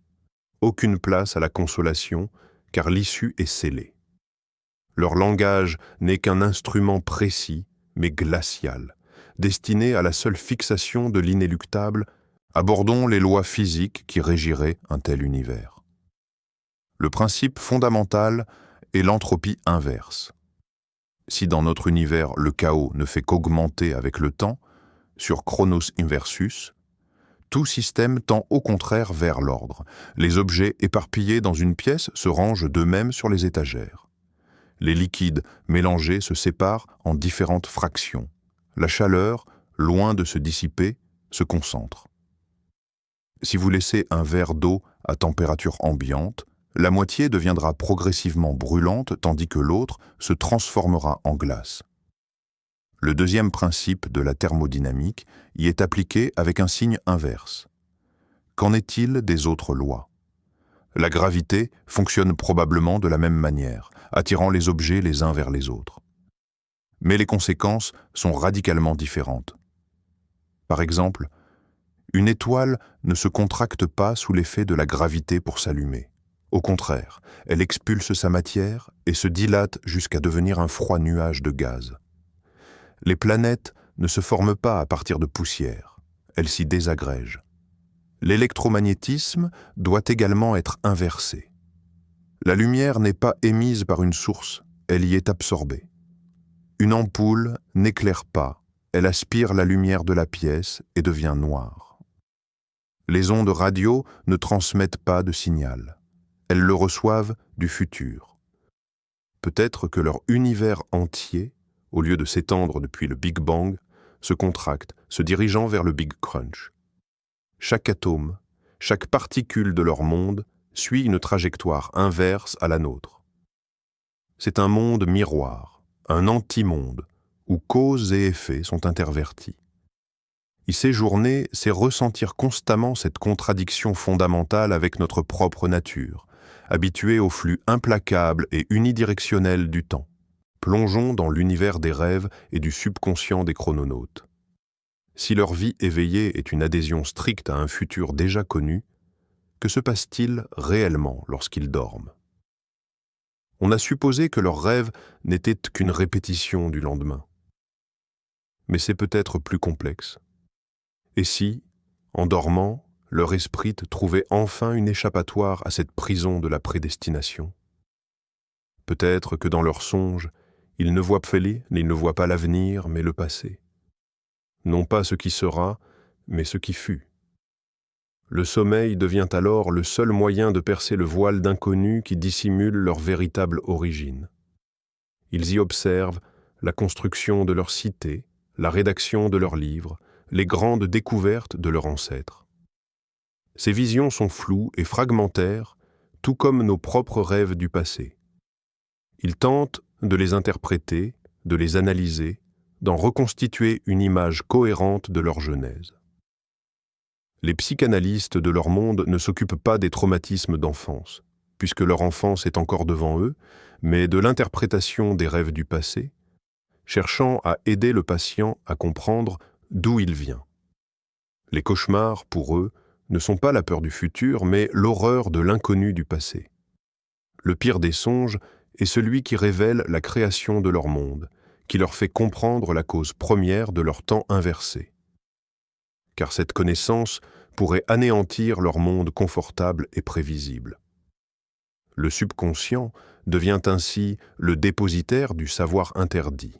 A: Aucune place à la consolation, car l'issue est scellée. Leur langage n'est qu'un instrument précis, mais glacial, destiné à la seule fixation de l'inéluctable. Abordons les lois physiques qui régiraient un tel univers. Le principe fondamental est l'entropie inverse. Si dans notre univers le chaos ne fait qu'augmenter avec le temps, sur Chronos Inversus, tout système tend au contraire vers l'ordre. Les objets éparpillés dans une pièce se rangent d'eux-mêmes sur les étagères. Les liquides mélangés se séparent en différentes fractions. La chaleur, loin de se dissiper, se concentre. Si vous laissez un verre d'eau à température ambiante, la moitié deviendra progressivement brûlante tandis que l'autre se transformera en glace. Le deuxième principe de la thermodynamique y est appliqué avec un signe inverse. Qu'en est-il des autres lois ? La gravité fonctionne probablement de la même manière, attirant les objets les uns vers les autres. Mais les conséquences sont radicalement différentes. Par exemple, une étoile ne se contracte pas sous l'effet de la gravité pour s'allumer. Au contraire, elle expulse sa matière et se dilate jusqu'à devenir un froid nuage de gaz. Les planètes ne se forment pas à partir de poussière, elles s'y désagrègent. L'électromagnétisme doit également être inversé. La lumière n'est pas émise par une source, elle y est absorbée. Une ampoule n'éclaire pas, elle aspire la lumière de la pièce et devient noire. Les ondes radio ne transmettent pas de signal. Elles le reçoivent du futur. Peut-être que leur univers entier, au lieu de s'étendre depuis le Big Bang, se contracte, se dirigeant vers le Big Crunch. Chaque atome, chaque particule de leur monde suit une trajectoire inverse à la nôtre. C'est un monde miroir, un anti-monde, où cause et effet sont intervertis. Y séjourner, c'est ressentir constamment cette contradiction fondamentale avec notre propre nature, habitué au flux implacable et unidirectionnel du temps. Plongeons dans l'univers des rêves et du subconscient des chrononautes. Si leur vie éveillée est une adhésion stricte à un futur déjà connu, que se passe-t-il réellement lorsqu'ils dorment ? On a supposé que leurs rêves n'étaient qu'une répétition du lendemain. Mais c'est peut-être plus complexe. Et si, en dormant, leur esprit trouvait enfin une échappatoire à cette prison de la prédestination ? Peut-être que dans leurs songes, ils ne voient pas l'avenir, mais le passé. non pas ce qui sera, mais ce qui fut. Le sommeil devient alors le seul moyen de percer le voile d'inconnu qui dissimule leur véritable origine. Ils y observent la construction de leur cité, la rédaction de leurs livres, les grandes découvertes de leurs ancêtres. Ces visions sont floues et fragmentaires, tout comme nos propres rêves du passé. Ils tentent de les interpréter, de les analyser, d'en reconstituer une image cohérente de leur genèse. Les psychanalystes de leur monde ne s'occupent pas des traumatismes d'enfance, puisque leur enfance est encore devant eux, mais de l'interprétation des rêves du passé, cherchant à aider le patient à comprendre d'où il vient. Les cauchemars, pour eux, ne sont pas la peur du futur, mais l'horreur de l'inconnu du passé. Le pire des songes est celui qui révèle la création de leur monde, qui leur fait comprendre la cause première de leur temps inversé. Car cette connaissance pourrait anéantir leur monde confortable et prévisible. Le subconscient devient ainsi le dépositaire du savoir interdit,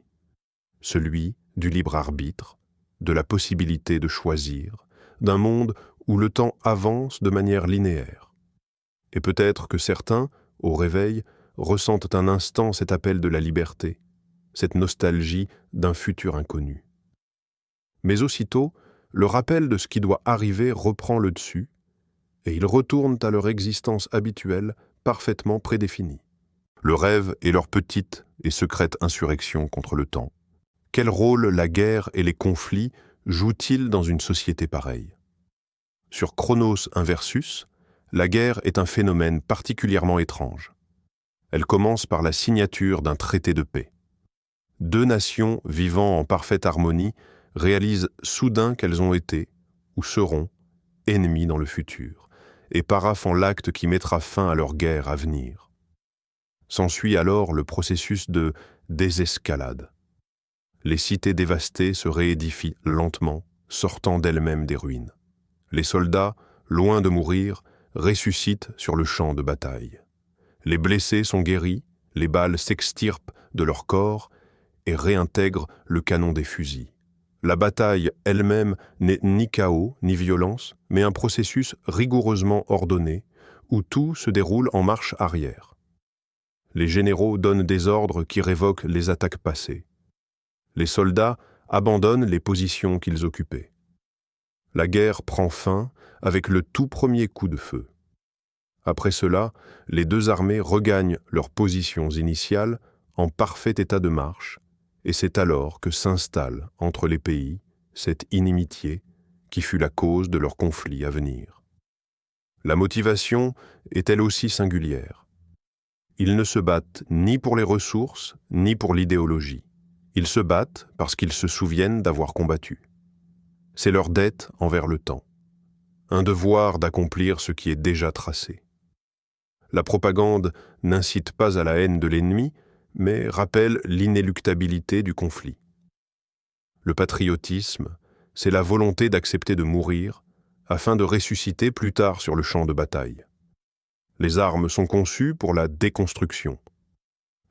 A: celui du libre arbitre, de la possibilité de choisir, d'un monde où le temps avance de manière linéaire. Et peut-être que certains, au réveil, ressentent un instant cet appel de la liberté, cette nostalgie d'un futur inconnu. Mais aussitôt, le rappel de ce qui doit arriver reprend le dessus, et ils retournent à leur existence habituelle, parfaitement prédéfinie. Le rêve est leur petite et secrète insurrection contre le temps. Quel rôle la guerre et les conflits jouent-ils dans une société pareille? Sur Chronos Inversus, la guerre est un phénomène particulièrement étrange. Elle commence par la signature d'un traité de paix. Deux nations vivant en parfaite harmonie réalisent soudain qu'elles ont été, ou seront, ennemies dans le futur, et paraphent l'acte qui mettra fin à leur guerre à venir. S'ensuit alors le processus de désescalade. Les cités dévastées se réédifient lentement, sortant d'elles-mêmes des ruines. Les soldats, loin de mourir, ressuscitent sur le champ de bataille. Les blessés sont guéris, les balles s'extirpent de leur corps et réintègrent le canon des fusils. La bataille elle-même n'est ni chaos ni violence, mais un processus rigoureusement ordonné où tout se déroule en marche arrière. Les généraux donnent des ordres qui révoquent les attaques passées. Les soldats abandonnent les positions qu'ils occupaient. La guerre prend fin avec le tout premier coup de feu. Après cela, les deux armées regagnent leurs positions initiales en parfait état de marche, et c'est alors que s'installe entre les pays cette inimitié qui fut la cause de leur conflit à venir. La motivation est elle aussi singulière. Ils ne se battent ni pour les ressources, ni pour l'idéologie. Ils se battent parce qu'ils se souviennent d'avoir combattu. C'est leur dette envers le temps, un devoir d'accomplir ce qui est déjà tracé. La propagande n'incite pas à la haine de l'ennemi, mais rappelle l'inéluctabilité du conflit. Le patriotisme, c'est la volonté d'accepter de mourir afin de ressusciter plus tard sur le champ de bataille. Les armes sont conçues pour la déconstruction.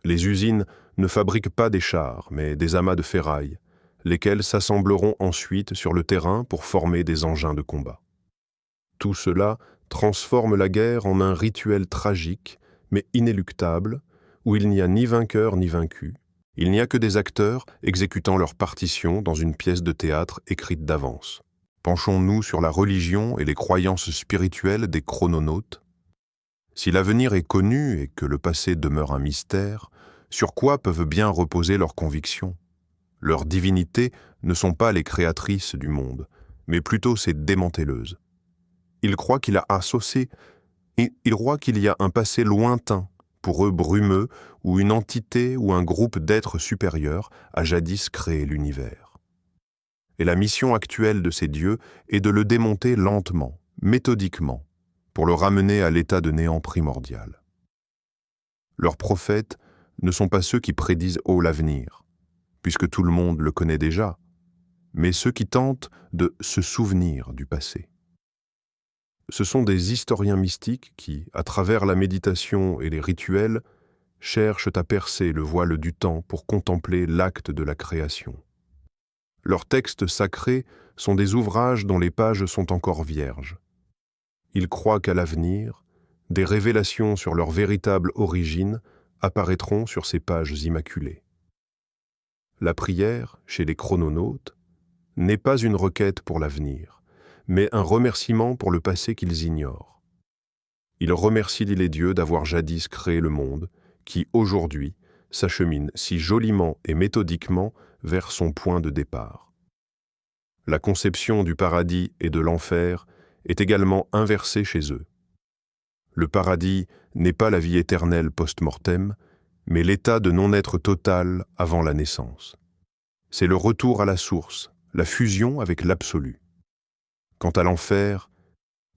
A: Les usines ne fabriquent pas des chars, mais des amas de ferraille, lesquels s'assembleront ensuite sur le terrain pour former des engins de combat. Tout cela transforme la guerre en un rituel tragique, mais inéluctable, où il n'y a ni vainqueur ni vaincu. Il n'y a que des acteurs exécutant leur partition dans une pièce de théâtre écrite d'avance. Penchons-nous sur la religion et les croyances spirituelles des chrononautes. Si l'avenir est connu et que le passé demeure un mystère, sur quoi peuvent bien reposer leurs convictions? Leurs divinités ne sont pas les créatrices du monde, mais plutôt ses démantèleuses. Ils croient qu'il y a un passé lointain, pour eux brumeux, où une entité ou un groupe d'êtres supérieurs a jadis créé l'univers. Et la mission actuelle de ces dieux est de le démonter lentement, méthodiquement, pour le ramener à l'état de néant primordial. Leurs prophètes ne sont pas ceux qui prédisent haut l'avenir, puisque tout le monde le connaît déjà, mais ceux qui tentent de se souvenir du passé. Ce sont des historiens mystiques qui, à travers la méditation et les rituels, cherchent à percer le voile du temps pour contempler l'acte de la création. Leurs textes sacrés sont des ouvrages dont les pages sont encore vierges. Ils croient qu'à l'avenir, des révélations sur leur véritable origine apparaîtront sur ces pages immaculées. La prière, chez les chrononautes, n'est pas une requête pour l'avenir, mais un remerciement pour le passé qu'ils ignorent. Ils remercient les dieux d'avoir jadis créé le monde, qui, aujourd'hui, s'achemine si joliment et méthodiquement vers son point de départ. La conception du paradis et de l'enfer est également inversée chez eux. Le paradis n'est pas la vie éternelle post-mortem, mais l'état de non-être total avant la naissance. C'est le retour à la source, la fusion avec l'absolu. Quant à l'enfer,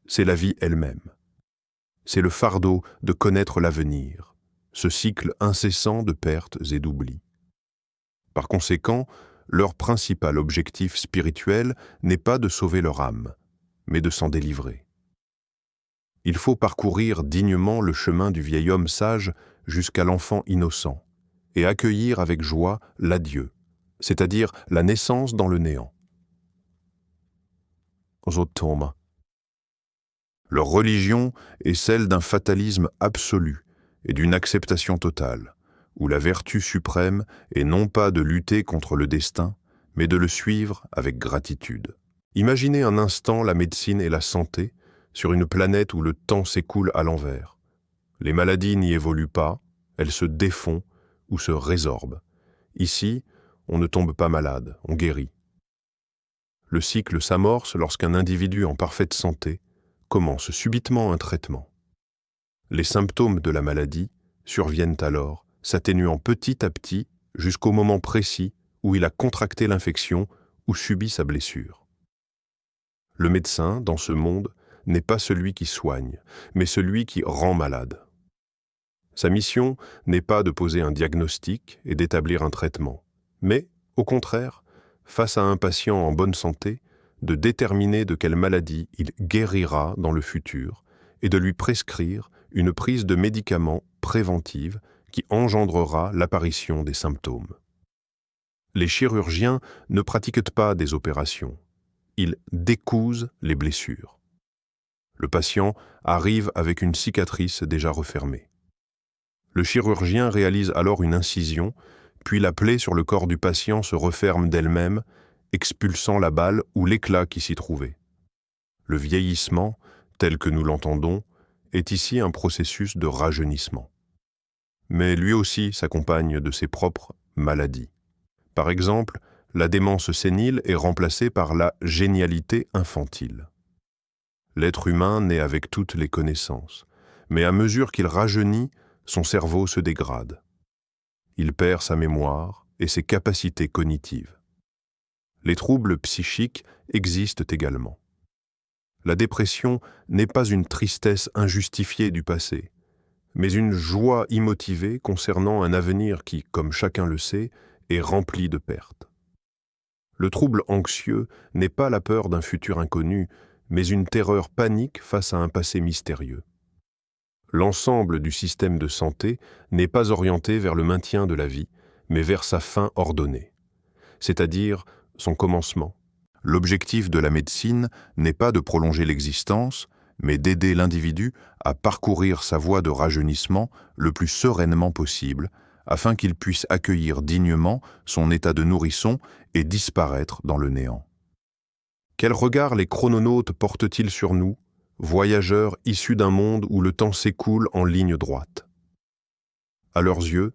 A: c'est la vie elle-même. C'est le fardeau de connaître l'avenir, ce cycle incessant de pertes et d'oublis. Par conséquent, leur principal objectif spirituel n'est pas de sauver leur âme, mais de s'en délivrer. Il faut parcourir dignement le chemin du vieil homme sage jusqu'à l'enfant innocent et accueillir avec joie l'adieu, c'est-à-dire la naissance dans le néant. Leur religion est celle d'un fatalisme absolu et d'une acceptation totale, où la vertu suprême est non pas de lutter contre le destin, mais de le suivre avec gratitude. Imaginez un instant la médecine et la santé sur une planète où le temps s'écoule à l'envers. Les maladies n'y évoluent pas, elles se défont ou se résorbent. Ici, on ne tombe pas malade, on guérit. Le cycle s'amorce lorsqu'un individu en parfaite santé commence subitement un traitement. Les symptômes de la maladie surviennent alors, s'atténuant petit à petit jusqu'au moment précis où il a contracté l'infection ou subi sa blessure. Le médecin, dans ce monde, n'est pas celui qui soigne, mais celui qui rend malade. Sa mission n'est pas de poser un diagnostic et d'établir un traitement, mais, au contraire, face à un patient en bonne santé, de déterminer de quelle maladie il guérira dans le futur et de lui prescrire une prise de médicaments préventive qui engendrera l'apparition des symptômes. Les chirurgiens ne pratiquent pas des opérations, ils décousent les blessures. Le patient arrive avec une cicatrice déjà refermée. Le chirurgien réalise alors une incision, puis la plaie sur le corps du patient se referme d'elle-même, expulsant la balle ou l'éclat qui s'y trouvait. Le vieillissement, tel que nous l'entendons, est ici un processus de rajeunissement. Mais lui aussi s'accompagne de ses propres maladies. Par exemple, la démence sénile est remplacée par la génialité infantile. L'être humain naît avec toutes les connaissances, mais à mesure qu'il rajeunit, son cerveau se dégrade. Il perd sa mémoire et ses capacités cognitives. Les troubles psychiques existent également. La dépression n'est pas une tristesse injustifiée du passé, mais une joie immotivée concernant un avenir qui, comme chacun le sait, est rempli de pertes. Le trouble anxieux n'est pas la peur d'un futur inconnu, mais une terreur panique face à un passé mystérieux. L'ensemble du système de santé n'est pas orienté vers le maintien de la vie, mais vers sa fin ordonnée, c'est-à-dire son commencement. L'objectif de la médecine n'est pas de prolonger l'existence, mais d'aider l'individu à parcourir sa voie de rajeunissement le plus sereinement possible, afin qu'il puisse accueillir dignement son état de nourrisson et disparaître dans le néant. Quel regard les chrononautes portent-ils sur nous, voyageurs issus d'un monde où le temps s'écoule en ligne droite? À leurs yeux,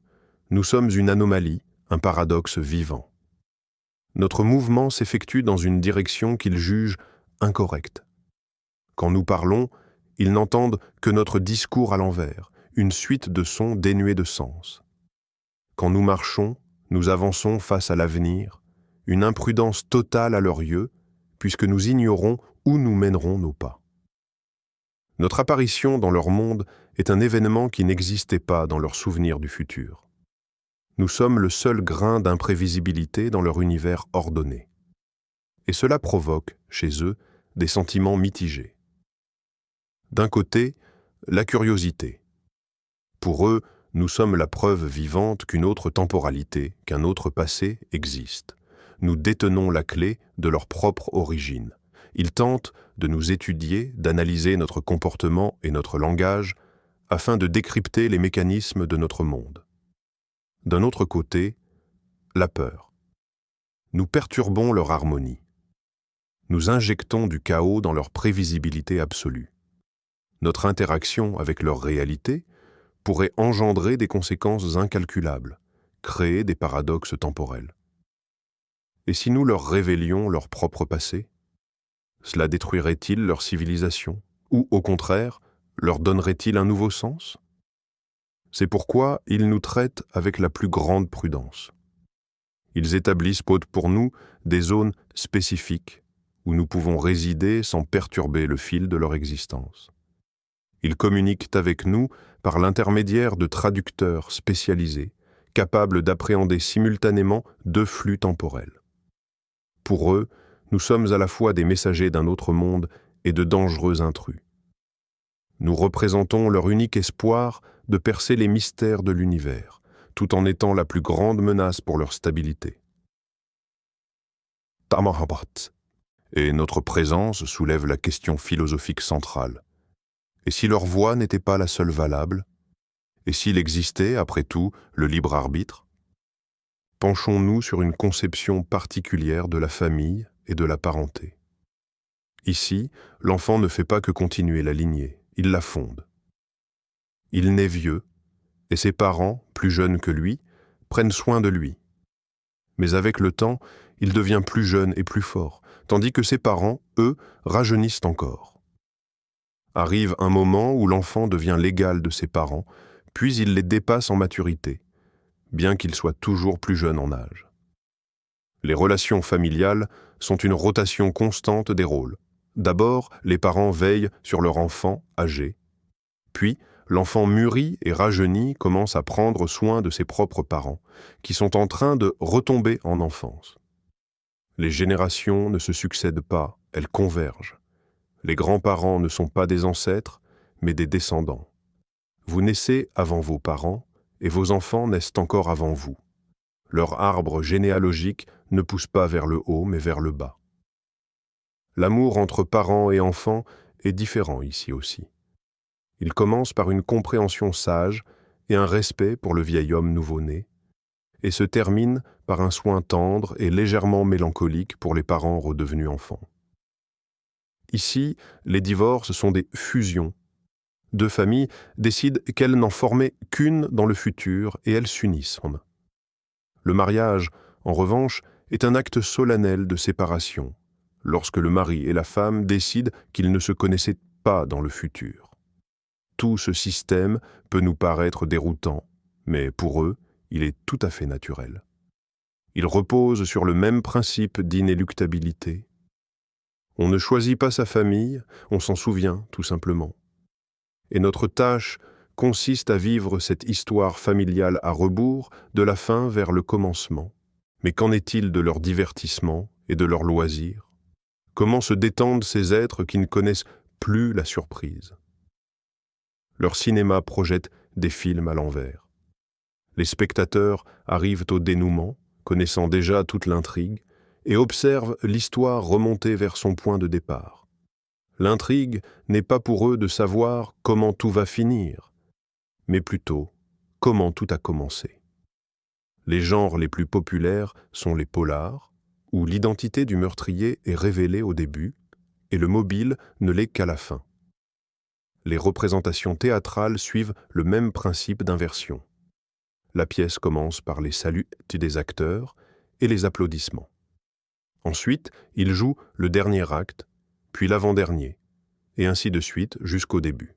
A: nous sommes une anomalie, un paradoxe vivant. Notre mouvement s'effectue dans une direction qu'ils jugent incorrecte. Quand nous parlons, ils n'entendent que notre discours à l'envers, une suite de sons dénués de sens. Quand nous marchons, nous avançons face à l'avenir, une imprudence totale à leurs yeux, puisque nous ignorons où nous mèneront nos pas. Notre apparition dans leur monde est un événement qui n'existait pas dans leur souvenir du futur. Nous sommes le seul grain d'imprévisibilité dans leur univers ordonné. Et cela provoque, chez eux, des sentiments mitigés. D'un côté, la curiosité. Pour eux, nous sommes la preuve vivante qu'une autre temporalité, qu'un autre passé existe. nous détenons la clé de leur propre origine. Ils tentent de nous étudier, d'analyser notre comportement et notre langage afin de décrypter les mécanismes de notre monde. D'un autre côté, la peur. Nous perturbons leur harmonie. Nous injectons du chaos dans leur prévisibilité absolue. Notre interaction avec leur réalité pourrait engendrer des conséquences incalculables, créer des paradoxes temporels. Et si nous leur révélions leur propre passé, cela détruirait-il leur civilisation? Ou, au contraire, leur donnerait-il un nouveau sens? C'est pourquoi ils nous traitent avec la plus grande prudence. Ils établissent pour nous des zones spécifiques où nous pouvons résider sans perturber le fil de leur existence. Ils communiquent avec nous par l'intermédiaire de traducteurs spécialisés, capables d'appréhender simultanément deux flux temporels. Pour eux, nous sommes à la fois des messagers d'un autre monde et de dangereux intrus. Nous représentons leur unique espoir de percer les mystères de l'univers, tout en étant la plus grande menace pour leur stabilité. Tamahabat. Et notre présence soulève la question philosophique centrale. Et si leur voix n'était pas la seule valable? Et s'il existait, après tout, le libre arbitre? Penchons-nous sur une conception particulière de la famille et de la parenté. Ici, l'enfant ne fait pas que continuer la lignée, il la fonde. Il naît vieux, et ses parents, plus jeunes que lui, prennent soin de lui. Mais avec le temps, il devient plus jeune et plus fort, tandis que ses parents, eux, rajeunissent encore. Arrive un moment où l'enfant devient l'égal de ses parents, puis il les dépasse en maturité, bien qu'il soit toujours plus jeune en âge. Les relations familiales sont une rotation constante des rôles. D'abord, les parents veillent sur leur enfant âgé, puis l'enfant mûri et rajeuni commence à prendre soin de ses propres parents, qui sont en train de retomber en enfance. Les générations ne se succèdent pas, elles convergent. Les grands-parents ne sont pas des ancêtres, mais des descendants. Vous naissez avant vos parents, et vos enfants naissent encore avant vous. Leur arbre généalogique ne pousse pas vers le haut, mais vers le bas. L'amour entre parents et enfants est différent ici aussi. Il commence par une compréhension sage et un respect pour le vieil homme nouveau-né, et se termine par un soin tendre et légèrement mélancolique pour les parents redevenus enfants. Ici, les divorces sont des fusions. Deux familles décident qu'elles n'en formaient qu'une dans le futur et elles s'unissent. Le mariage, en revanche, est un acte solennel de séparation, lorsque le mari et la femme décident qu'ils ne se connaissaient pas dans le futur. Tout ce système peut nous paraître déroutant, mais pour eux, il est tout à fait naturel. Il repose sur le même principe d'inéluctabilité. On ne choisit pas sa famille, on s'en souvient tout simplement. Et notre tâche consiste à vivre cette histoire familiale à rebours de la fin vers le commencement. Mais qu'en est-il de leur divertissement et de leurs loisirs? Comment se détendent ces êtres qui ne connaissent plus la surprise? Leur cinéma projette des films à l'envers. Les spectateurs arrivent au dénouement, connaissant déjà toute l'intrigue, et observent l'histoire remonter vers son point de départ. L'intrigue n'est pas pour eux de savoir comment tout va finir, mais plutôt comment tout a commencé. Les genres les plus populaires sont les polars, où l'identité du meurtrier est révélée au début et le mobile ne l'est qu'à la fin. Les représentations théâtrales suivent le même principe d'inversion. La pièce commence par les saluts des acteurs et les applaudissements. Ensuite, ils jouent le dernier acte, puis l'avant-dernier, et ainsi de suite jusqu'au début.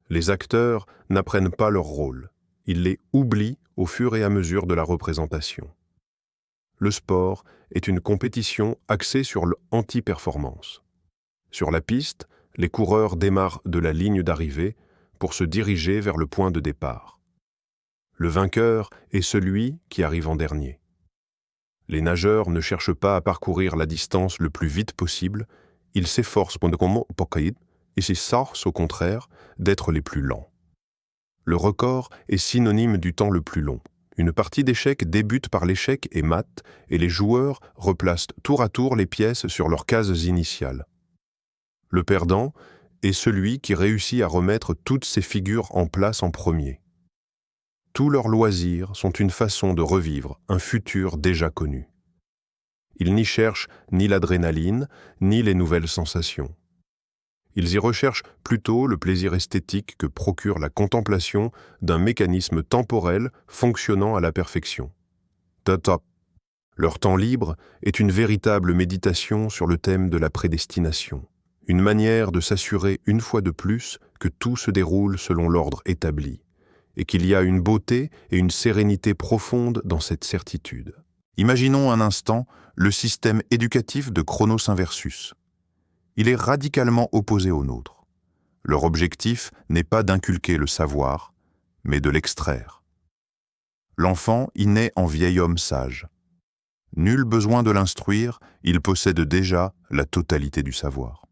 A: Les acteurs n'apprennent pas leur rôle, ils les oublient au fur et à mesure de la représentation. Le sport est une compétition axée sur l'anti-performance. Sur la piste, les coureurs démarrent de la ligne d'arrivée pour se diriger vers le point de départ. Le vainqueur est celui qui arrive en dernier. Les nageurs ne cherchent pas à parcourir la distance le plus vite possible, ils s'efforcent et s'efforcent au contraire d'être les plus lents. Le record est synonyme du temps le plus long, Une partie d'échecs débute par l'échec et mat, et les joueurs replacent tour à tour les pièces sur leurs cases initiales. Le perdant est celui qui réussit à remettre toutes ses figures en place en premier. Tous leurs loisirs sont une façon de revivre un futur déjà connu. Ils n'y cherchent ni l'adrénaline, ni les nouvelles sensations. Ils y recherchent plutôt le plaisir esthétique que procure la contemplation d'un mécanisme temporel fonctionnant à la perfection. Top. Leur temps libre est une véritable méditation sur le thème de la prédestination, une manière de s'assurer une fois de plus que tout se déroule selon l'ordre établi, et qu'il y a une beauté et une sérénité profonde dans cette certitude.
B: Imaginons un instant le système éducatif de Chronos Inversus. Il est radicalement opposé au nôtre. Leur objectif n'est pas d'inculquer le savoir, mais de l'extraire. L'enfant y naît en vieil homme sage. Nul besoin de l'instruire, il possède déjà la totalité du savoir.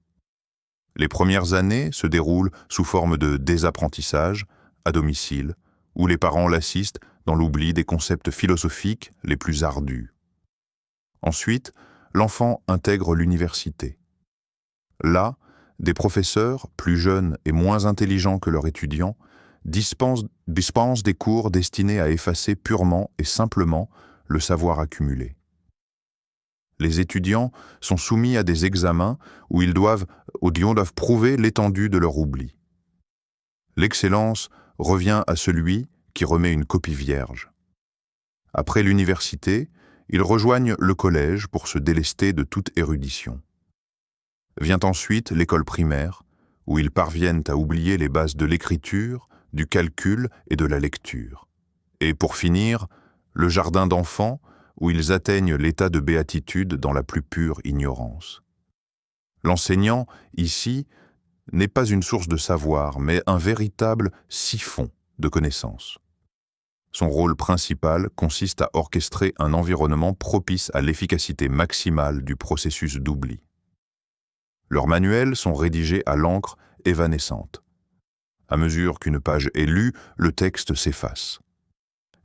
B: Les premières années se déroulent sous forme de désapprentissage, à domicile, où les parents l'assistent dans l'oubli des concepts philosophiques les plus ardus. Ensuite, l'enfant intègre l'université. Là, des professeurs, plus jeunes et moins intelligents que leurs étudiants, dispensent des cours destinés à effacer purement et simplement le savoir accumulé. Les étudiants sont soumis à des examens où ils doivent prouver l'étendue de leur oubli. L'excellence revient à celui qui remet une copie vierge. Après l'université, ils rejoignent le collège pour se délester de toute érudition. Vient ensuite l'école primaire, où ils parviennent à oublier les bases de l'écriture, du calcul et de la lecture. Et pour finir, le jardin d'enfants, où ils atteignent l'état de béatitude dans la plus pure ignorance. L'enseignant, ici, n'est pas une source de savoir, mais un véritable siphon de connaissances. Son rôle principal consiste à orchestrer un environnement propice à l'efficacité maximale du processus d'oubli. Leurs manuels sont rédigés à l'encre évanescente. À mesure qu'une page est lue, le texte s'efface.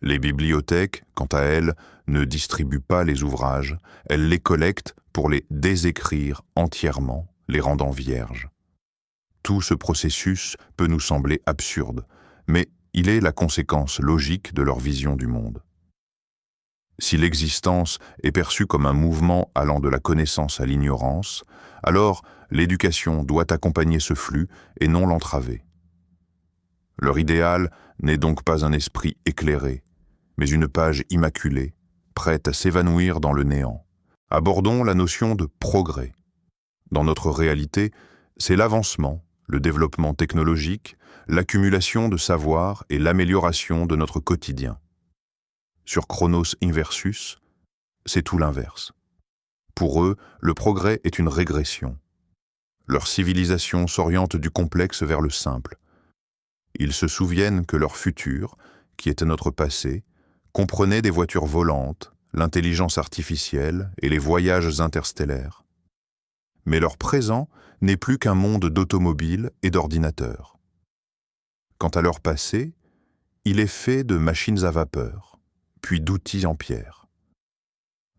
B: Les bibliothèques, quant à elles, ne distribuent pas les ouvrages, elles les collectent pour les désécrire entièrement, les rendant vierges. Tout ce processus peut nous sembler absurde, mais il est la conséquence logique de leur vision du monde. Si l'existence est perçue comme un mouvement allant de la connaissance à l'ignorance, alors l'éducation doit accompagner ce flux et non l'entraver. Leur idéal n'est donc pas un esprit éclairé, mais une page immaculée, prête à s'évanouir dans le néant. Abordons la notion de progrès. Dans notre réalité, c'est l'avancement, le développement technologique, l'accumulation de savoir et l'amélioration de notre quotidien. Sur Chronos Inversus, c'est tout l'inverse. Pour eux, le progrès est une régression. Leur civilisation s'oriente du complexe vers le simple. Ils se souviennent que leur futur, qui était notre passé, comprenait des voitures volantes, l'intelligence artificielle et les voyages interstellaires. Mais leur présent n'est plus qu'un monde d'automobiles et d'ordinateurs. Quant à leur passé, il est fait de machines à vapeur, puis d'outils en pierre.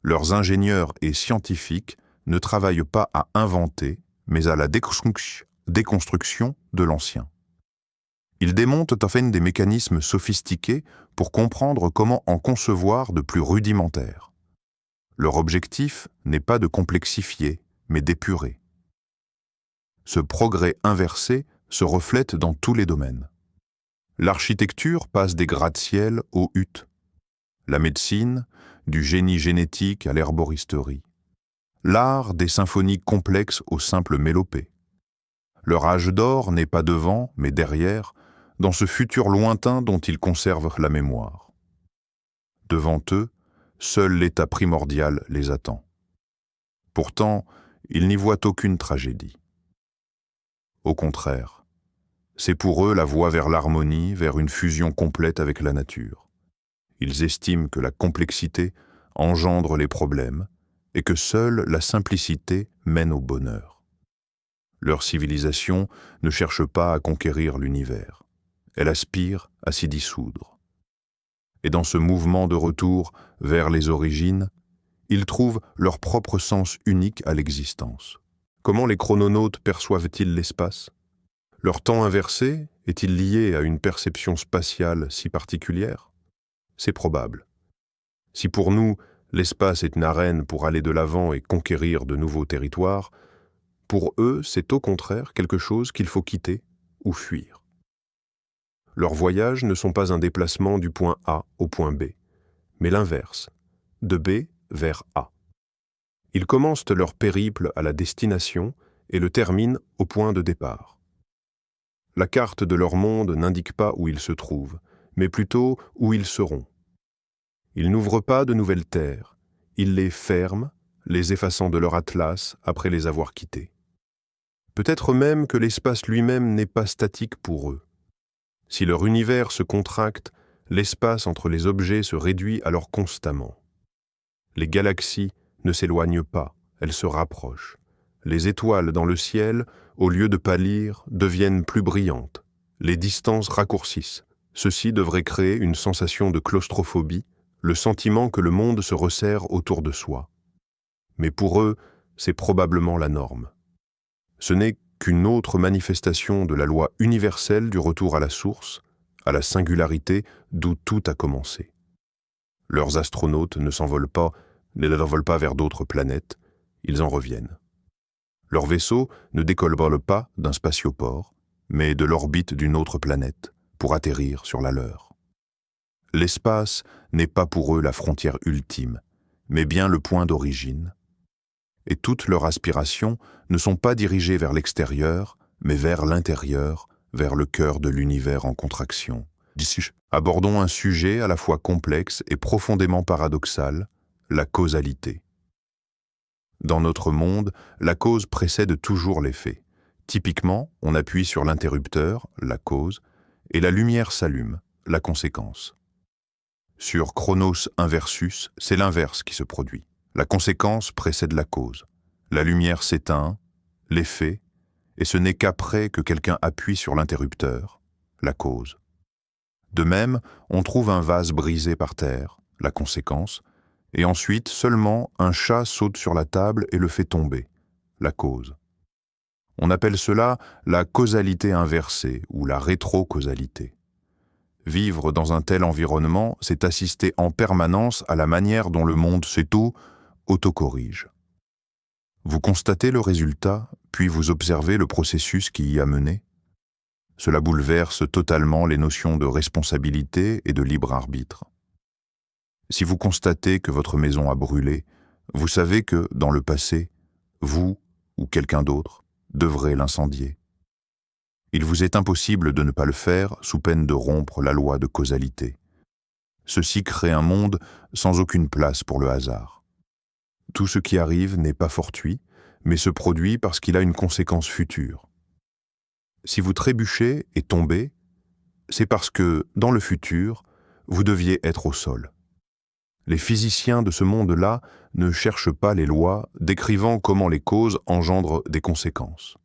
B: Leurs ingénieurs et scientifiques ne travaillent pas à inventer, mais à la déconstruction de l'ancien. Ils démontent enfin des mécanismes sophistiqués pour comprendre comment en concevoir de plus rudimentaires. Leur objectif n'est pas de complexifier, mais d'épurer. Ce progrès inversé se reflète dans tous les domaines. L'architecture passe des gratte-ciel aux huttes. La médecine, du génie génétique à l'herboristerie. L'art des symphonies complexes aux simples mélopées. Leur âge d'or n'est pas devant, mais derrière, dans ce futur lointain dont ils conservent la mémoire. Devant eux, seul l'état primordial les attend. Pourtant, ils n'y voient aucune tragédie. Au contraire, c'est pour eux la voie vers l'harmonie, vers une fusion complète avec la nature. Ils estiment que la complexité engendre les problèmes et que seule la simplicité mène au bonheur. Leur civilisation ne cherche pas à conquérir l'univers. Elle aspire à s'y dissoudre. Et dans ce mouvement de retour vers les origines, ils trouvent leur propre sens unique à l'existence. Comment les chrononautes perçoivent-ils l'espace? Leur temps inversé est-il lié à une perception spatiale si particulière? C'est probable. Si pour nous, l'espace est une arène pour aller de l'avant et conquérir de nouveaux territoires, pour eux, c'est au contraire quelque chose qu'il faut quitter ou fuir. Leurs voyages ne sont pas un déplacement du point A au point B, mais l'inverse, de B vers A. Ils commencent leur périple à la destination et le terminent au point de départ. La carte de leur monde n'indique pas où ils se trouvent, mais plutôt où ils seront. Ils n'ouvrent pas de nouvelles terres, ils les ferment, les effaçant de leur atlas après les avoir quittés. Peut-être même que l'espace lui-même n'est pas statique pour eux. Si leur univers se contracte, l'espace entre les objets se réduit alors constamment. Les galaxies ne s'éloignent pas, elles se rapprochent. Les étoiles dans le ciel, au lieu de pâlir, deviennent plus brillantes. Les distances raccourcissent. Ceci devrait créer une sensation de claustrophobie, le sentiment que le monde se resserre autour de soi. Mais pour eux, c'est probablement la norme. Ce n'est qu'une autre manifestation de la loi universelle du retour à la source, à la singularité d'où tout a commencé. Leurs astronautes ne s'envolent pas, ne l'envolent pas vers d'autres planètes, ils en reviennent. Leur vaisseau ne décolle pas d'un spatioport, mais de l'orbite d'une autre planète, pour atterrir sur la leur. L'espace n'est pas pour eux la frontière ultime, mais bien le point d'origine. Et toutes leurs aspirations ne sont pas dirigées vers l'extérieur, mais vers l'intérieur, vers le cœur de l'univers en contraction. Abordons un sujet à la fois complexe et profondément paradoxal, la causalité. Dans notre monde, la cause précède toujours l'effet. Typiquement, on appuie sur l'interrupteur, la cause, et la lumière s'allume, la conséquence. Sur Chronos Inversus, c'est l'inverse qui se produit. La conséquence précède la cause. La lumière s'éteint, l'effet, et ce n'est qu'après que quelqu'un appuie sur l'interrupteur, la cause. De même, on trouve un vase brisé par terre, la conséquence, et ensuite seulement un chat saute sur la table et le fait tomber, la cause. On appelle cela la causalité inversée ou la rétrocausalité. Vivre dans un tel environnement, c'est assister en permanence à la manière dont le monde s'auto-corrige. Vous constatez le résultat, puis vous observez le processus qui y a mené. Cela bouleverse totalement les notions de responsabilité et de libre arbitre. Si vous constatez que votre maison a brûlé, vous savez que, dans le passé, vous ou quelqu'un d'autre devrez l'incendier. Il vous est impossible de ne pas le faire sous peine de rompre la loi de causalité. Ceci crée un monde sans aucune place pour le hasard. Tout ce qui arrive n'est pas fortuit, mais se produit parce qu'il a une conséquence future. Si vous trébuchez et tombez, c'est parce que, dans le futur, vous deviez être au sol. Les physiciens de ce monde-là ne cherchent pas les lois décrivant comment les causes engendrent des conséquences.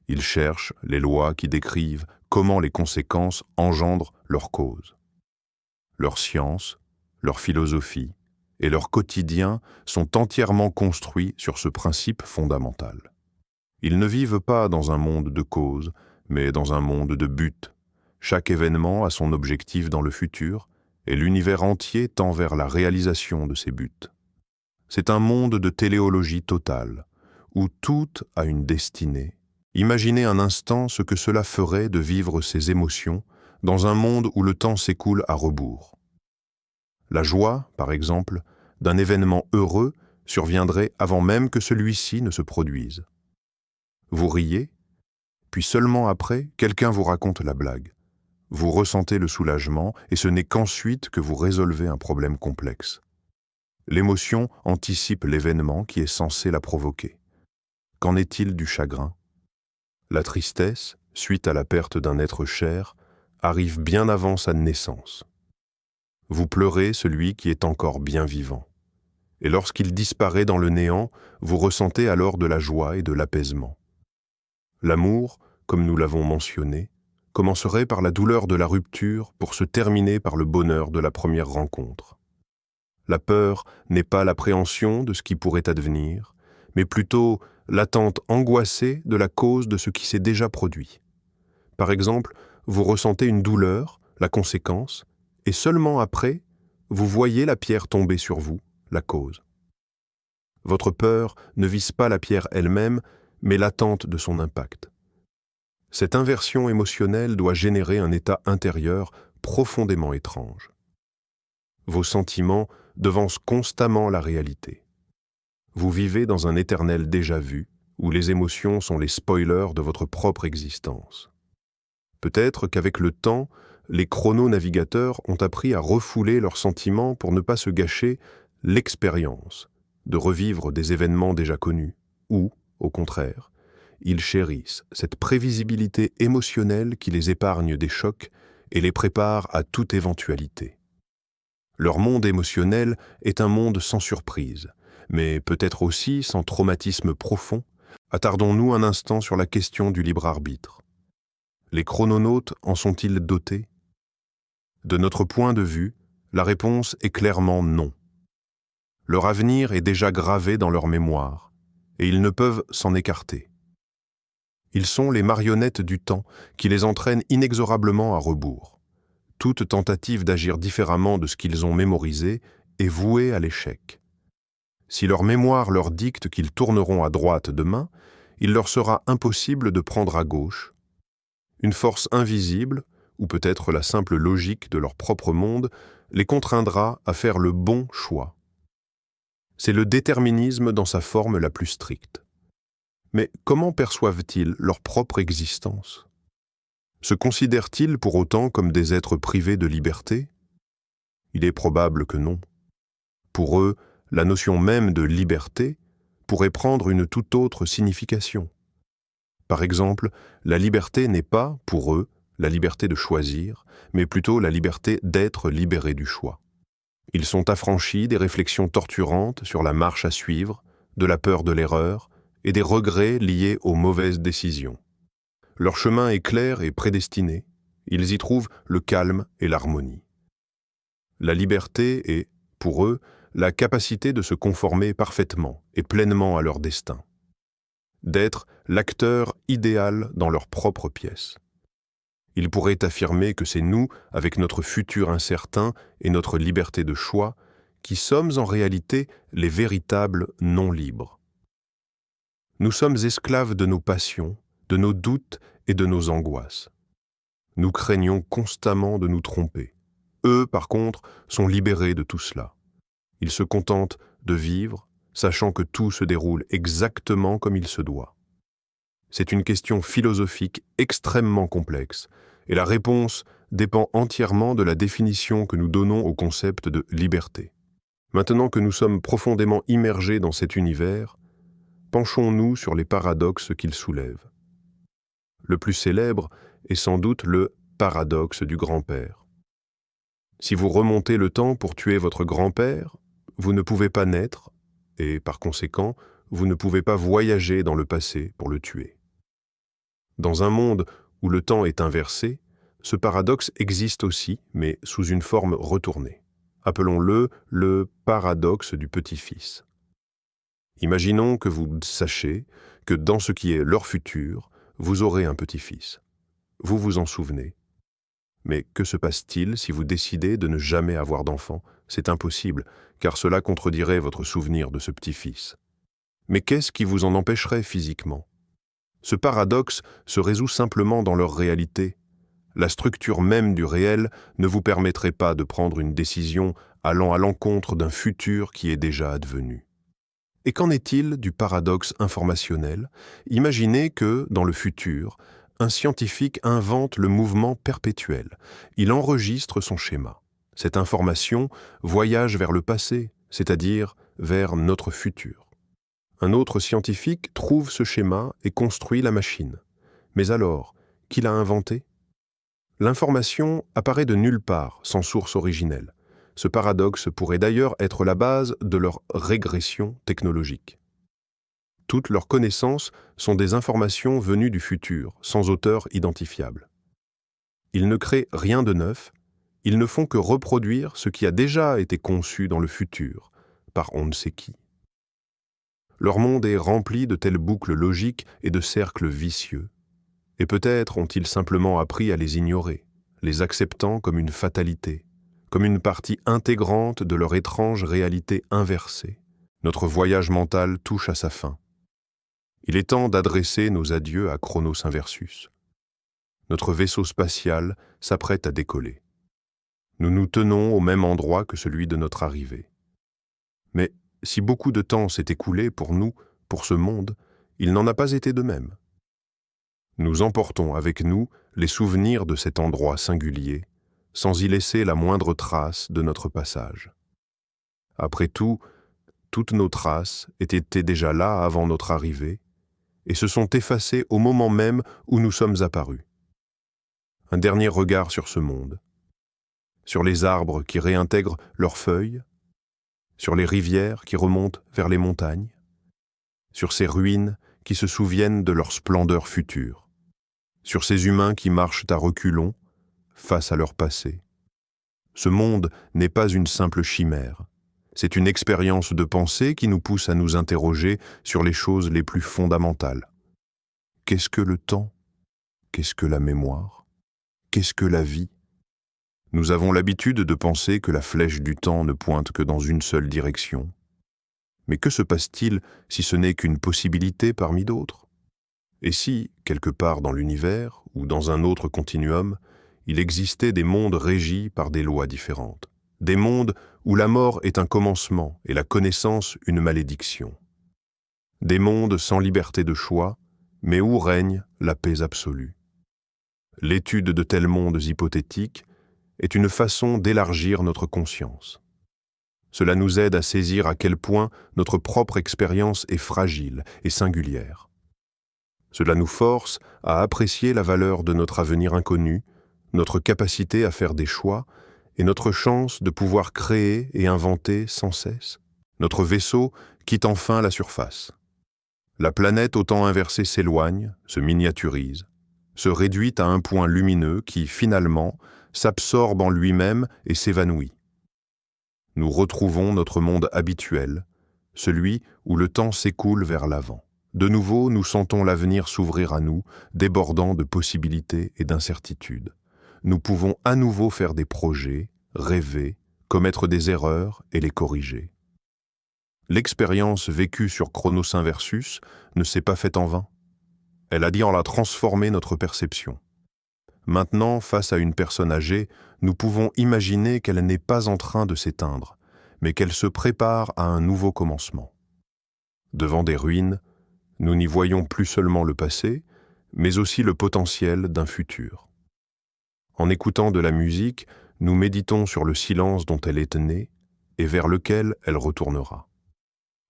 B: Ils cherchent les lois qui décrivent comment les conséquences engendrent leurs causes. Leur science, leur philosophie et leur quotidien sont entièrement construits sur ce principe fondamental. Ils ne vivent pas dans un monde de causes, mais dans un monde de buts. Chaque événement a son objectif dans le futur, et l'univers entier tend vers la réalisation de ces buts. C'est un monde de téléologie totale, où tout a une destinée. Imaginez un instant ce que cela ferait de vivre ces émotions dans un monde où le temps s'écoule à rebours. La joie, par exemple, d'un événement heureux surviendrait avant même que celui-ci ne se produise. Vous riez, puis seulement après, quelqu'un vous raconte la blague. Vous ressentez le soulagement et ce n'est qu'ensuite que vous résolvez un problème complexe. L'émotion anticipe l'événement qui est censé la provoquer. Qu'en est-il du chagrin? La tristesse, suite à la perte d'un être cher, arrive bien avant sa naissance. Vous pleurez celui qui est encore bien vivant. Et lorsqu'il disparaît dans le néant, vous ressentez alors de la joie et de l'apaisement. L'amour, comme nous l'avons mentionné,
A: commencerait par la douleur de la rupture pour se terminer par le bonheur de la première rencontre. La peur n'est pas l'appréhension de ce qui pourrait advenir, mais plutôt l'attente angoissée de la cause de ce qui s'est déjà produit. Par exemple, vous ressentez une douleur, la conséquence, et seulement après, vous voyez la pierre tomber sur vous, la cause. Votre peur ne vise pas la pierre elle-même, mais l'attente de son impact. Cette inversion émotionnelle doit générer un état intérieur profondément étrange. Vos sentiments devancent constamment la réalité. Vous vivez dans un éternel déjà-vu, où les émotions sont les spoilers de votre propre existence. Peut-être qu'avec le temps, les chrononavigateurs ont appris à refouler leurs sentiments pour ne pas se gâcher l'expérience de revivre des événements déjà connus, ou, au contraire, ils chérissent cette prévisibilité émotionnelle qui les épargne des chocs et les prépare à toute éventualité. Leur monde émotionnel est un monde sans surprise, mais peut-être aussi sans traumatisme profond. Attardons-nous un instant sur la question du libre arbitre. Les chrononautes en sont-ils dotés? De notre point de vue, la réponse est clairement non. Leur avenir est déjà gravé dans leur mémoire, et ils ne peuvent s'en écarter. Ils sont les marionnettes du temps qui les entraînent inexorablement à rebours. Toute tentative d'agir différemment de ce qu'ils ont mémorisé est vouée à l'échec. Si leur mémoire leur dicte qu'ils tourneront à droite demain, il leur sera impossible de prendre à gauche. Une force invisible, ou peut-être la simple logique de leur propre monde, les contraindra à faire le bon choix. C'est le déterminisme dans sa forme la plus stricte. Mais comment perçoivent-ils leur propre existence? Se considèrent-ils pour autant comme des êtres privés de liberté? Il est probable que non. Pour eux, la notion même de liberté pourrait prendre une toute autre signification. Par exemple, la liberté n'est pas, pour eux, la liberté de choisir, mais plutôt la liberté d'être libéré du choix. Ils sont affranchis des réflexions torturantes sur la marche à suivre, de la peur de l'erreur et des regrets liés aux mauvaises décisions. Leur chemin est clair et prédestiné, ils y trouvent le calme et l'harmonie. La liberté est, pour eux, la capacité de se conformer parfaitement et pleinement à leur destin, d'être l'acteur idéal dans leur propre pièce. Ils pourraient affirmer que c'est nous, avec notre futur incertain et notre liberté de choix, qui sommes en réalité les véritables non libres. Nous sommes esclaves de nos passions, de nos doutes et de nos angoisses. Nous craignons constamment de nous tromper. Eux, par contre, sont libérés de tout cela. Ils se contentent de vivre, sachant que tout se déroule exactement comme il se doit. C'est une question philosophique extrêmement complexe, et la réponse dépend entièrement de la définition que nous donnons au concept de liberté. Maintenant que nous sommes profondément immergés dans cet univers, penchons-nous sur les paradoxes qu'il soulève. Le plus célèbre est sans doute le paradoxe du grand-père. Si vous remontez le temps pour tuer votre grand-père, vous ne pouvez pas naître, et par conséquent, vous ne pouvez pas voyager dans le passé pour le tuer. Dans un monde où le temps est inversé, ce paradoxe existe aussi, mais sous une forme retournée. Appelons-le le paradoxe du petit-fils. Imaginons que vous sachiez que dans ce qui est leur futur, vous aurez un petit-fils. Vous vous en souvenez. Mais que se passe-t-il si vous décidez de ne jamais avoir d'enfant? C'est impossible, car cela contredirait votre souvenir de ce petit-fils. Mais qu'est-ce qui vous en empêcherait physiquement? Ce paradoxe se résout simplement dans leur réalité. La structure même du réel ne vous permettrait pas de prendre une décision allant à l'encontre d'un futur qui est déjà advenu. Et qu'en est-il du paradoxe informationnel? Imaginez que, dans le futur, un scientifique invente le mouvement perpétuel. Il enregistre son schéma. Cette information voyage vers le passé, c'est-à-dire vers notre futur. Un autre scientifique trouve ce schéma et construit la machine. Mais alors, qui l'a inventé? L'information apparaît de nulle part, sans source originelle. Ce paradoxe pourrait d'ailleurs être la base de leur régression technologique. Toutes leurs connaissances sont des informations venues du futur, sans auteur identifiable. Ils ne créent rien de neuf, ils ne font que reproduire ce qui a déjà été conçu dans le futur, par on ne sait qui. Leur monde est rempli de telles boucles logiques et de cercles vicieux, et peut-être ont-ils simplement appris à les ignorer, les acceptant comme une fatalité, comme une partie intégrante de leur étrange réalité inversée. Notre voyage mental touche à sa fin. Il est temps d'adresser nos adieux à Chronos Inversus. Notre vaisseau spatial s'apprête à décoller. Nous nous tenons au même endroit que celui de notre arrivée. Mais si beaucoup de temps s'est écoulé pour nous, pour ce monde, il n'en a pas été de même. Nous emportons avec nous les souvenirs de cet endroit singulier, sans y laisser la moindre trace de notre passage. Après tout, toutes nos traces étaient déjà là avant notre arrivée et se sont effacées au moment même où nous sommes apparus. Un dernier regard sur ce monde, sur les arbres qui réintègrent leurs feuilles, sur les rivières qui remontent vers les montagnes, sur ces ruines qui se souviennent de leur splendeur future, sur ces humains qui marchent à reculons face à leur passé. Ce monde n'est pas une simple chimère, c'est une expérience de pensée qui nous pousse à nous interroger sur les choses les plus fondamentales. Qu'est-ce que le temps? Qu'est-ce que la mémoire? Qu'est-ce que la vie? Nous avons l'habitude de penser que la flèche du temps ne pointe que dans une seule direction. Mais que se passe-t-il si ce n'est qu'une possibilité parmi d'autres? Et si, quelque part dans l'univers ou dans un autre continuum, il existait des mondes régis par des lois différentes, des mondes où la mort est un commencement et la connaissance une malédiction, des mondes sans liberté de choix, mais où règne la paix absolue. L'étude de tels mondes hypothétiques est une façon d'élargir notre conscience. Cela nous aide à saisir à quel point notre propre expérience est fragile et singulière. Cela nous force à apprécier la valeur de notre avenir inconnu, notre capacité à faire des choix et notre chance de pouvoir créer et inventer sans cesse. Notre vaisseau quitte enfin la surface. La planète au temps inversé s'éloigne, se miniaturise, se réduit à un point lumineux qui, finalement, s'absorbe en lui-même et s'évanouit. Nous retrouvons notre monde habituel, celui où le temps s'écoule vers l'avant. De nouveau, nous sentons l'avenir s'ouvrir à nous, débordant de possibilités et d'incertitudes. Nous pouvons à nouveau faire des projets, rêver, commettre des erreurs et les corriger. L'expérience vécue sur Chronos Inversus ne s'est pas faite en vain. Elle a dit en la transformer notre perception. Maintenant, face à une personne âgée, nous pouvons imaginer qu'elle n'est pas en train de s'éteindre, mais qu'elle se prépare à un nouveau commencement. Devant des ruines, nous n'y voyons plus seulement le passé, mais aussi le potentiel d'un futur. En écoutant de la musique, nous méditons sur le silence dont elle est née et vers lequel elle retournera.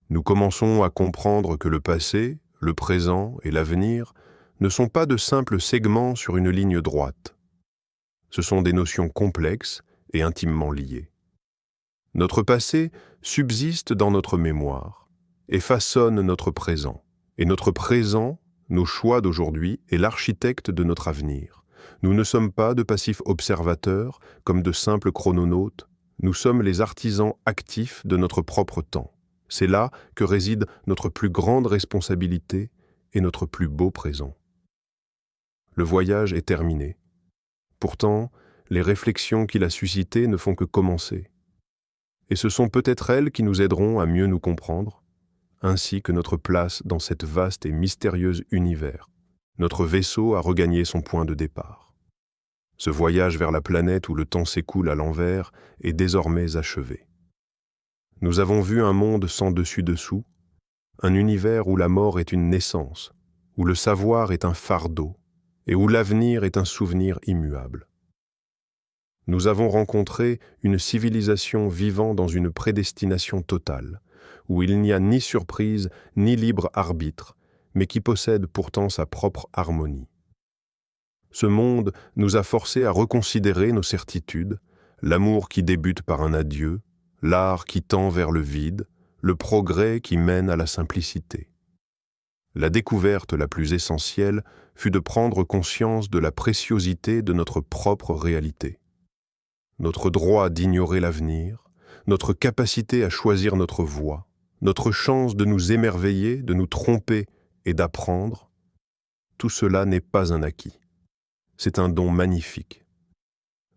A: Nous commençons à comprendre que le passé, le présent et l'avenir ne sont pas de simples segments sur une ligne droite. Ce sont des notions complexes et intimement liées. Notre passé subsiste dans notre mémoire et façonne notre présent. Et notre présent, nos choix d'aujourd'hui, est l'architecte de notre avenir. Nous ne sommes pas de passifs observateurs, comme de simples chrononautes. Nous sommes les artisans actifs de notre propre temps. C'est là que réside notre plus grande responsabilité et notre plus beau présent. Le voyage est terminé. Pourtant, les réflexions qu'il a suscitées ne font que commencer. Et ce sont peut-être elles qui nous aideront à mieux nous comprendre, ainsi que notre place dans cet vaste et mystérieux univers. Notre vaisseau a regagné son point de départ. Ce voyage vers la planète où le temps s'écoule à l'envers est désormais achevé. Nous avons vu un monde sans dessus-dessous, un univers où la mort est une naissance, où le savoir est un fardeau et où l'avenir est un souvenir immuable. Nous avons rencontré une civilisation vivant dans une prédestination totale, où il n'y a ni surprise ni libre arbitre, mais qui possède pourtant sa propre harmonie. Ce monde nous a forcés à reconsidérer nos certitudes, l'amour qui débute par un adieu, l'art qui tend vers le vide, le progrès qui mène à la simplicité. La découverte la plus essentielle fut de prendre conscience de la préciosité de notre propre réalité. Notre droit d'ignorer l'avenir, notre capacité à choisir notre voie, notre chance de nous émerveiller, de nous tromper et d'apprendre, tout cela n'est pas un acquis. C'est un don magnifique.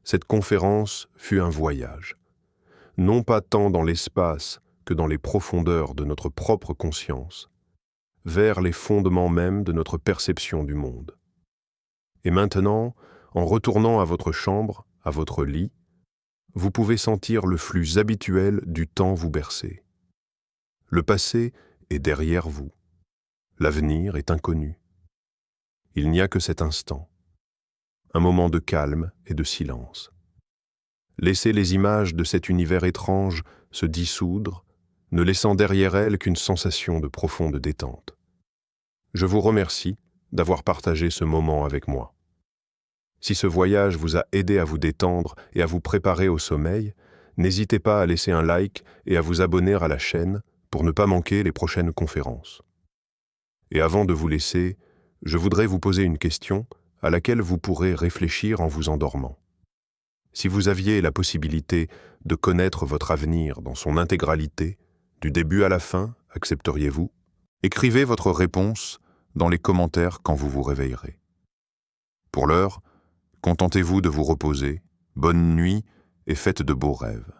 A: Cette conférence fut un voyage, non pas tant dans l'espace que dans les profondeurs de notre propre conscience, vers les fondements mêmes de notre perception du monde. Et maintenant, en retournant à votre chambre, à votre lit, vous pouvez sentir le flux habituel du temps vous bercer. Le passé est derrière vous. L'avenir est inconnu. Il n'y a que cet instant, un moment de calme et de silence. Laissez les images de cet univers étrange se dissoudre, ne laissant derrière elles qu'une sensation de profonde détente. Je vous remercie d'avoir partagé ce moment avec moi. Si ce voyage vous a aidé à vous détendre et à vous préparer au sommeil, n'hésitez pas à laisser un like et à vous abonner à la chaîne pour ne pas manquer les prochaines conférences. Et avant de vous laisser, je voudrais vous poser une question à laquelle vous pourrez réfléchir en vous endormant. Si vous aviez la possibilité de connaître votre avenir dans son intégralité, du début à la fin, accepteriez-vous? Écrivez votre réponse dans les commentaires quand vous vous réveillerez. Pour l'heure, contentez-vous de vous reposer, bonne nuit et faites de beaux rêves.